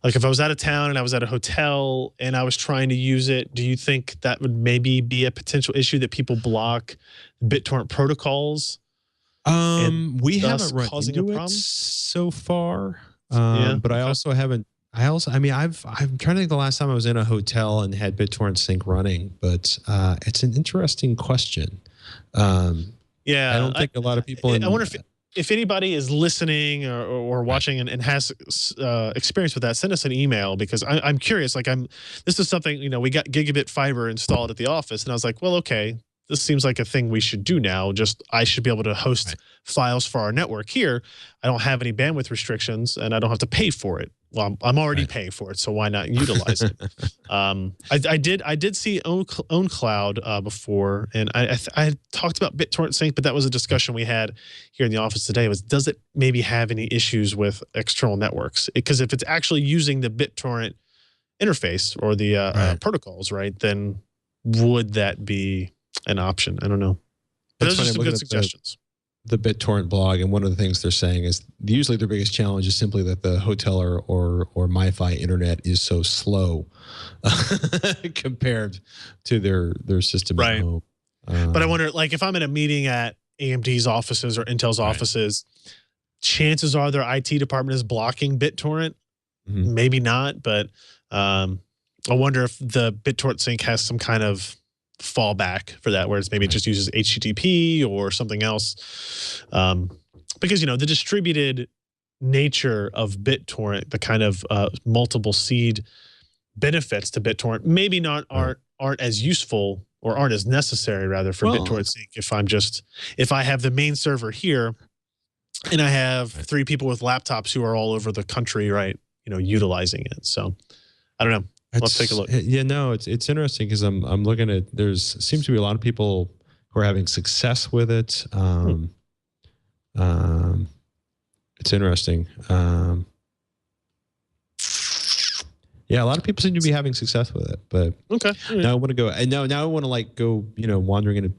Like if I was out of town and I was at a hotel and I was trying to use it, do you think that would maybe be a potential issue that people block BitTorrent protocols? We haven't run into it so far, but I also haven't. I'm trying to think the last time I was in a hotel and had BitTorrent Sync running, but it's an interesting question. Yeah, I don't think a lot of people. I wonder if anybody is listening or watching and has experience with that, send us an email because I'm curious. Like this is something, we got gigabit fiber installed at the office, and I was like, well, okay, this seems like a thing we should do now. Just I should be able to host files for our network here. I don't have any bandwidth restrictions, and I don't have to pay for it. Well, I'm already paying for it, so why not utilize it? I did see OwnCloud before, and I talked about BitTorrent Sync, but that was a discussion we had here in the office today. Does it maybe have any issues with external networks? Because if it's actually using the BitTorrent interface or the protocols, right, then would that be an option? I don't know. But those are some good suggestions. The BitTorrent blog, and one of the things they're saying is usually their biggest challenge is simply that the hotel or MiFi internet is so slow compared to their system at home. But I wonder, like, if I'm in a meeting at AMD's offices or Intel's offices, chances are their IT department is blocking BitTorrent. Maybe not, but I wonder if the BitTorrent Sync has some kind of fallback for that, whereas maybe it just uses HTTP or something else. Because, the distributed nature of BitTorrent, the kind of multiple seed benefits to BitTorrent, maybe aren't as useful or aren't as necessary rather for BitTorrent Sync. If I have the main server here and I have 3 people with laptops who are all over the country, right, utilizing it. So I don't know. Let's take a look. Yeah, no, it's interesting because I'm looking at seems to be a lot of people who are having success with it. It's interesting. Yeah, a lot of people seem to be having success with it, but now I want to go. And now I want to go, wandering into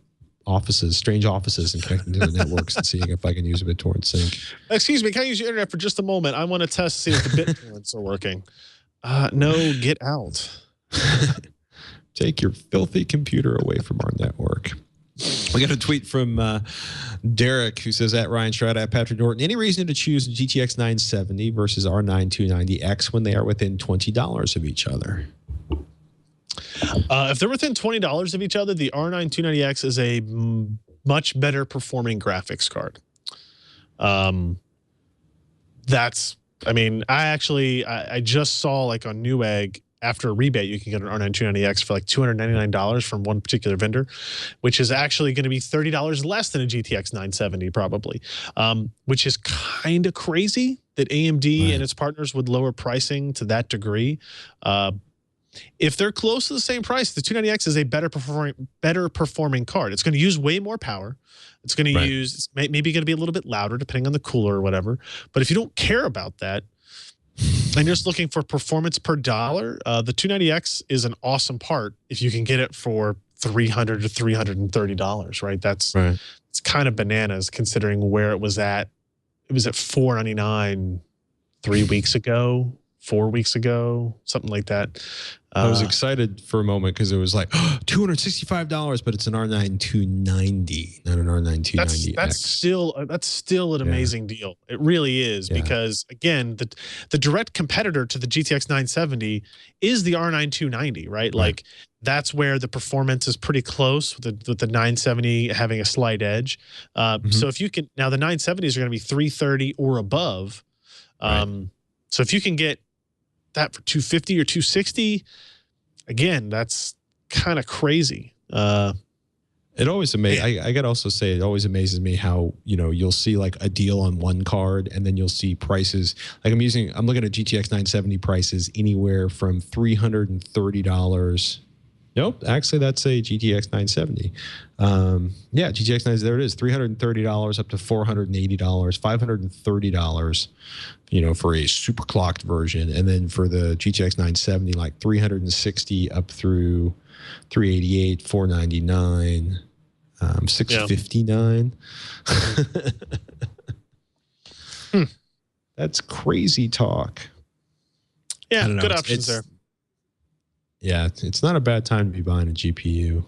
strange offices, and connecting to the networks and seeing if I can use a BitTorrent Sync. Excuse me, can I use your internet for just a moment? I want to test to see if the BitTorrents are working. No, get out. Take your filthy computer away from our network. We got a tweet from Derek who says, at Ryan Shrout, at Patrick Norton, any reason to choose the GTX 970 versus R9 290X when they are within $20 of each other? If they're within $20 of each other, the R9 290X is a much better performing graphics card. I just saw like on Newegg, after a rebate, you can get an R9 290X for like $299 from one particular vendor, which is actually going to be $30 less than a GTX 970 probably, which is kind of crazy that AMD and its partners would lower pricing to that degree. If they're close to the same price, the 290X is a better performing card. It's going to use way more power. It's going to use, maybe going to be a little bit louder depending on the cooler or whatever. But if you don't care about that, and you're just looking for performance per dollar, the 290X is an awesome part if you can get it for $300 to $330, right? It's kind of bananas considering where it was at. It was at $499 3 weeks ago, 4 weeks ago, something like that. I was excited for a moment because it was like $265, but it's an R9 290, not an R9 290X. That's still an amazing deal. It really is, because again, the direct competitor to the GTX 970 is the R9 290, right? Like that's where the performance is pretty close with the 970 having a slight edge. So if you can, now the 970s are going to be 330 or above. So if you can get that for 250 or 260, again, that's kind of crazy. It always amazes. I gotta also say, it always amazes me how, you know, you'll see like a deal on one card and then you'll see prices. Like I'm looking at GTX 970 prices anywhere from $330. Nope, actually that's a GTX 970. Yeah, GTX 970, there it is, $330 up to $480, $530, you know, for a super clocked version. And then for the GTX 970, like 360 up through 388, 499, 659. That's crazy talk. Yeah, good options there. Yeah, it's not a bad time to be buying a GPU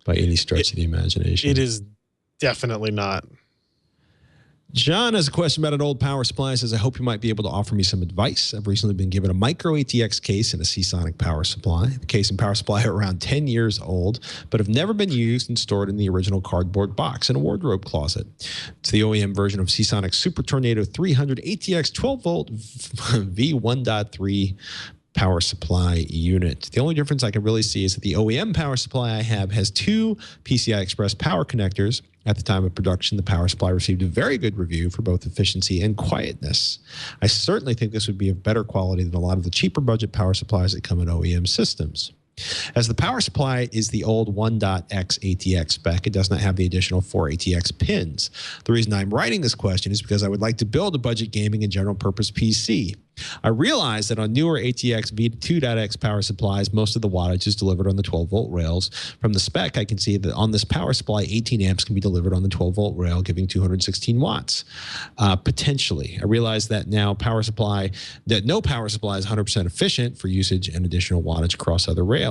by any stretch of the imagination. It is definitely not. John has a question about an old power supply. He says, I hope you might be able to offer me some advice. I've recently been given a micro ATX case and a Seasonic power supply. The case and power supply are around 10 years old, but have never been used and stored in the original cardboard box in a wardrobe closet. It's the OEM version of Seasonic Super Tornado 300 ATX 12-volt V1.3 power supply unit. The only difference I can really see is that the OEM power supply I have has two PCI Express power connectors. At the time of production, the power supply received a very good review for both efficiency and quietness. I certainly think this would be of better quality than a lot of the cheaper budget power supplies that come in OEM systems. As the power supply is the old 1.X ATX spec, it does not have the additional 4 ATX pins. The reason I'm writing this question is because I would like to build a budget gaming and general purpose PC. I realize that on newer ATX V2.X power supplies, most of the wattage is delivered on the 12-volt rails. From the spec, I can see that on this power supply, 18 amps can be delivered on the 12-volt rail, giving 216 watts. Potentially. I realize that now no power supply is 100% efficient for usage and additional wattage across other rails.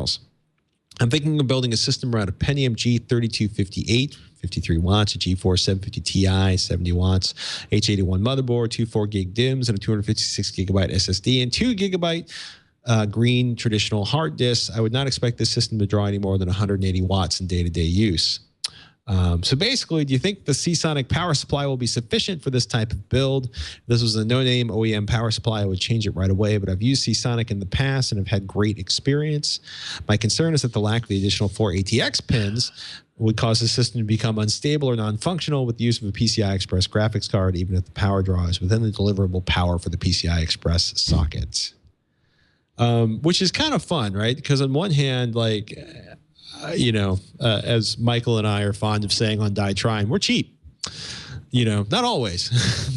I'm thinking of building a system around a Pentium G3258, 53 watts, a GeForce 750 Ti, 70 watts, H81 motherboard, 2 4-gig DIMMs, and a 256 gigabyte SSD, and 2 gigabyte green traditional hard disks. I would not expect this system to draw any more than 180 watts in day-to-day use. So basically, do you think the Seasonic power supply will be sufficient for this type of build? If this was a no-name OEM power supply, I would change it right away, but I've used Seasonic in the past and have had great experience. My concern is that the lack of the additional 4 ATX pins would cause the system to become unstable or non-functional with the use of a PCI Express graphics card, even if the power draw is within the deliverable power for the PCI Express sockets. Which is kind of fun, right? Because on one hand, like... you know, as Michael and I are fond of saying on Die Trying, we're cheap. You know, not always,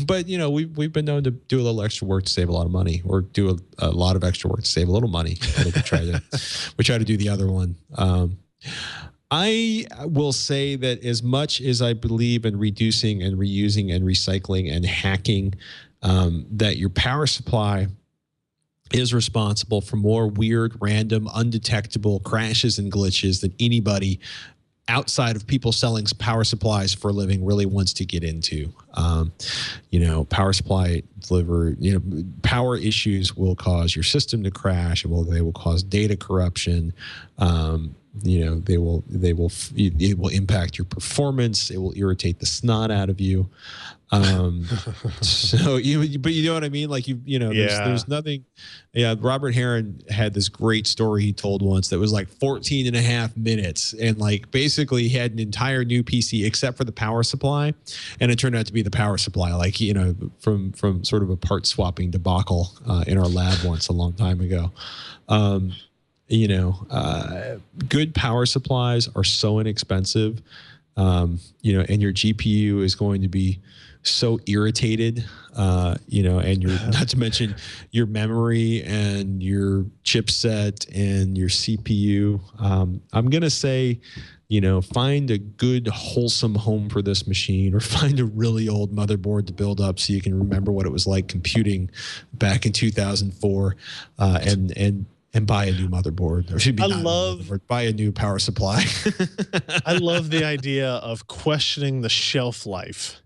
but you know, we've been known to do a little extra work to save a lot of money, or do a lot of extra work to save a little money. We try to do the other one. I will say that as much as I believe in reducing and reusing and recycling and hacking, that your power supply is responsible for more weird, random, undetectable crashes and glitches than anybody outside of people selling power supplies for a living really wants to get into. You know, power supply power issues will cause your system to crash, and they will cause data corruption. You know, it will impact your performance. It will irritate the snot out of you. So but you know what I mean? Like there's nothing. Yeah. Robert Heron had this great story he told once that was like 14 and a half minutes. And like, basically he had an entire new PC except for the power supply. And it turned out to be the power supply, like, you know, from sort of a part swapping debacle, in our lab once a long time ago. You know, good power supplies are so inexpensive, you know, and your GPU is going to be so irritated, you know, and not to mention your memory and your chipset and your CPU. I'm going to say, find a good, wholesome home for this machine, or find a really old motherboard to build up so you can remember what it was like computing back in 2004, and buy a new motherboard. Or should be buy a new power supply. I love the idea of questioning the shelf life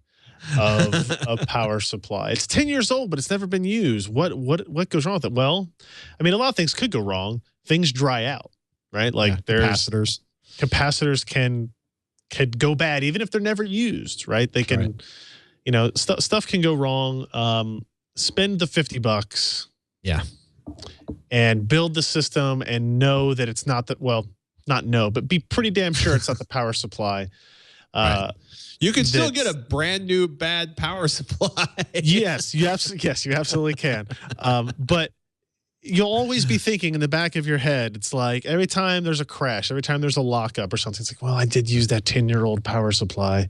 of a power supply. It's 10 years old, but it's never been used. What goes wrong with it? Well, I mean, a lot of things could go wrong. Things dry out, right? Like there's capacitors could go bad even if they're never used, right? They can, stuff can go wrong. Spend the $50. Yeah. And build the system and know that it's not that, well, not know, but be pretty damn sure it's not the power supply. Right. You can still get a brand new bad power supply. Yes, you absolutely can. But you'll always be thinking in the back of your head, it's like every time there's a crash, every time there's a lockup or something, it's like, well, I did use that 10-year-old power supply.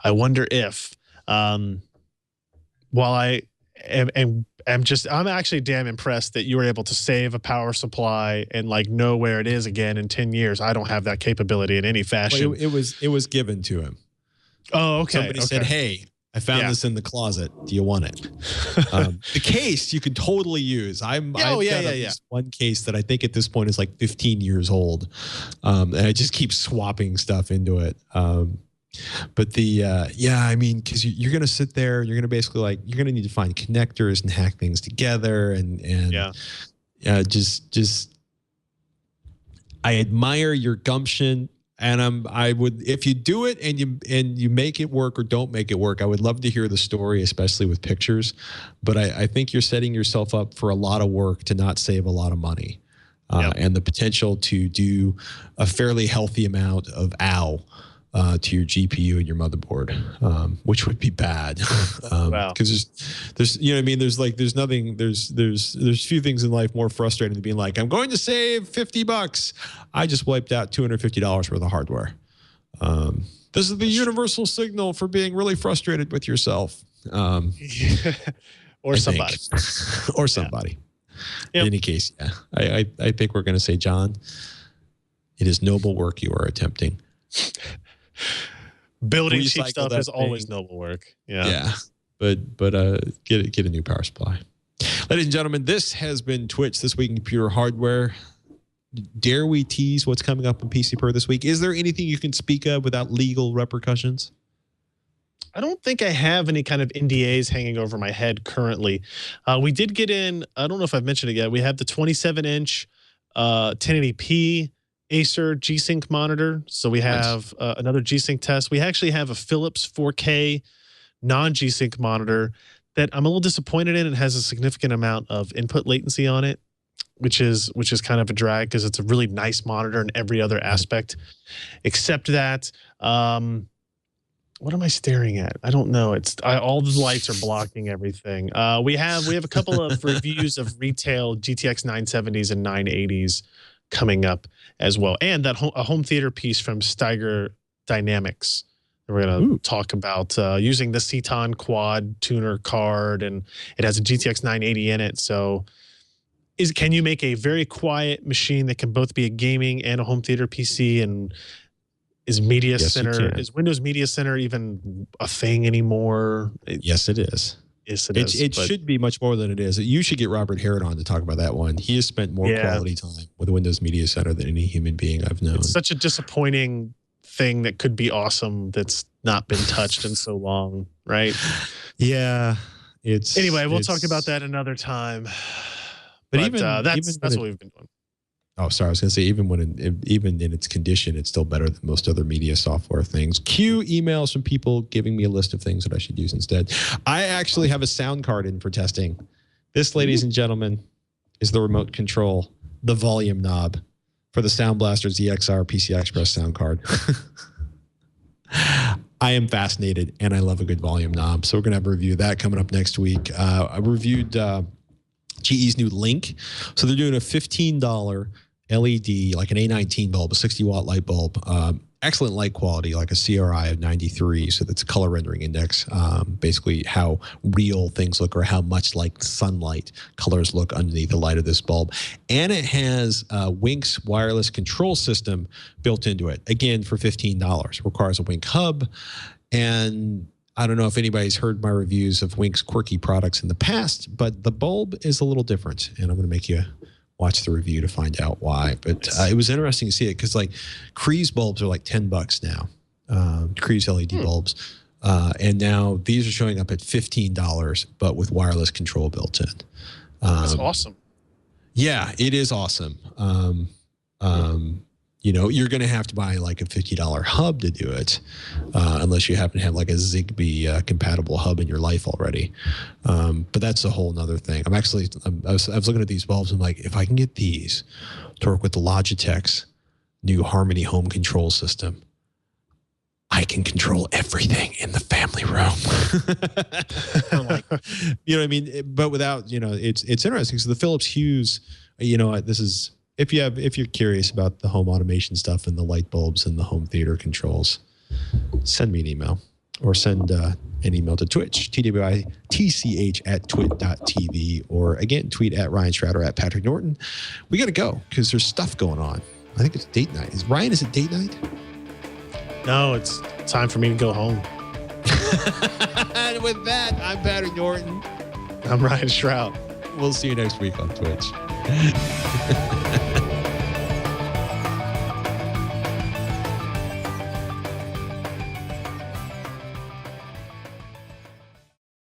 I wonder if, while I am I'm actually damn impressed that you were able to save a power supply and like know where it is again in 10 years. I don't have that capability in any fashion. Well, it was given to him. Oh, okay. Somebody said, "Hey, I found this in the closet. Do you want it?" The case you could totally use. I've got one case that I think at this point is like 15 years old, and I just keep swapping stuff into it. But I mean, because you're going to sit there, you're going to basically you're going to need to find connectors and hack things together, and just I admire your gumption. And I would, if you do it and you make it work or don't make it work, I would love to hear the story, especially with pictures. But I think you're setting yourself up for a lot of work to not save a lot of money, and the potential to do a fairly healthy amount of to your GPU and your motherboard, which would be bad. Because there's there's few things in life more frustrating than being like, I'm going to save $50. I just wiped out $250 worth of hardware. This is the universal signal for being really frustrated with yourself. Or somebody. Or somebody. Yep. In any case, I think we're going to say, John, it is noble work you are attempting. Building cheap stuff is always noble work. Yeah. But get a new power supply. Ladies and gentlemen, this has been TWiCH This Week in Computer Hardware. Dare we tease what's coming up in PC Per this week? Is there anything you can speak of without legal repercussions? I don't think I have any kind of NDAs hanging over my head currently. We did get in, I don't know if I've mentioned it yet, we have the 27-inch 1080p Acer G-Sync monitor. So we have another G-Sync test. We actually have a Philips 4K non-G-Sync monitor that I'm a little disappointed in. It has a significant amount of input latency on it, which is kind of a drag because it's a really nice monitor in every other aspect, except that what am I staring at? I don't know. All the lights are blocking everything. We have a couple of reviews of retail GTX 970s and 980s coming up as well, and that a home theater piece from Steiger Dynamics. We're going to talk about using the Ceton Quad tuner card, and it has a GTX 980 in it. So, can you make a very quiet machine that can both be a gaming and a home theater PC? And is Media Center, is Windows Media Center even a thing anymore? Yes, it is. Yes, it is. It should be much more than it is. You should get Robert Harrod on to talk about that one. He has spent more quality time with Windows Media Center than any human being I've known. It's such a disappointing thing that could be awesome that's not been touched in so long, right? Yeah. Anyway, we'll talk about that another time. But that's what we've been doing. Oh, sorry. I was going to say, even in its condition, it's still better than most other media software things. Cue emails from people giving me a list of things that I should use instead. I actually have a sound card in for testing. This, ladies and gentlemen, is the remote control, the volume knob for the Sound Blaster ZXR PCI Express sound card. I am fascinated, and I love a good volume knob. So we're going to have a review of that coming up next week. I reviewed GE's new Link. So they're doing a $15 LED, like an A19 bulb, a 60-watt light bulb. excellent light quality, like a CRI of 93. So that's a color rendering index, basically how real things look or how much like sunlight colors look underneath the light of this bulb. And it has Wink's wireless control system built into it. Again, for $15. Requires a Wink hub. And I don't know if anybody's heard my reviews of Wink's quirky products in the past, but the bulb is a little different. And I'm going to make you watch the review to find out why. But it was interesting to see it because like Cree's bulbs are like $10 now. Cree's LED bulbs. And now these are showing up at $15, but with wireless control built in. That's awesome. Yeah, it is awesome. You know, you're going to have to buy like a $50 hub to do it, unless you happen to have like a Zigbee compatible hub in your life already. But that's a whole nother thing. I was looking at these bulbs and like, if I can get these to work with the Logitech's new Harmony home control system, I can control everything in the family room. Like, you know what I mean? But without, you know, it's interesting. So the Philips Hues, you know, this is, if you're curious about the home automation stuff and the light bulbs and the home theater controls, send me an email or send an email to TWiCH, TWiCH at twit.tv, or again, tweet at Ryan Shrout or at Patrick Norton. We got to go because there's stuff going on. I think it's date night. Is it date night? No, it's time for me to go home. And with that, I'm Patrick Norton. I'm Ryan Shrout. We'll see you next week on TWiCH.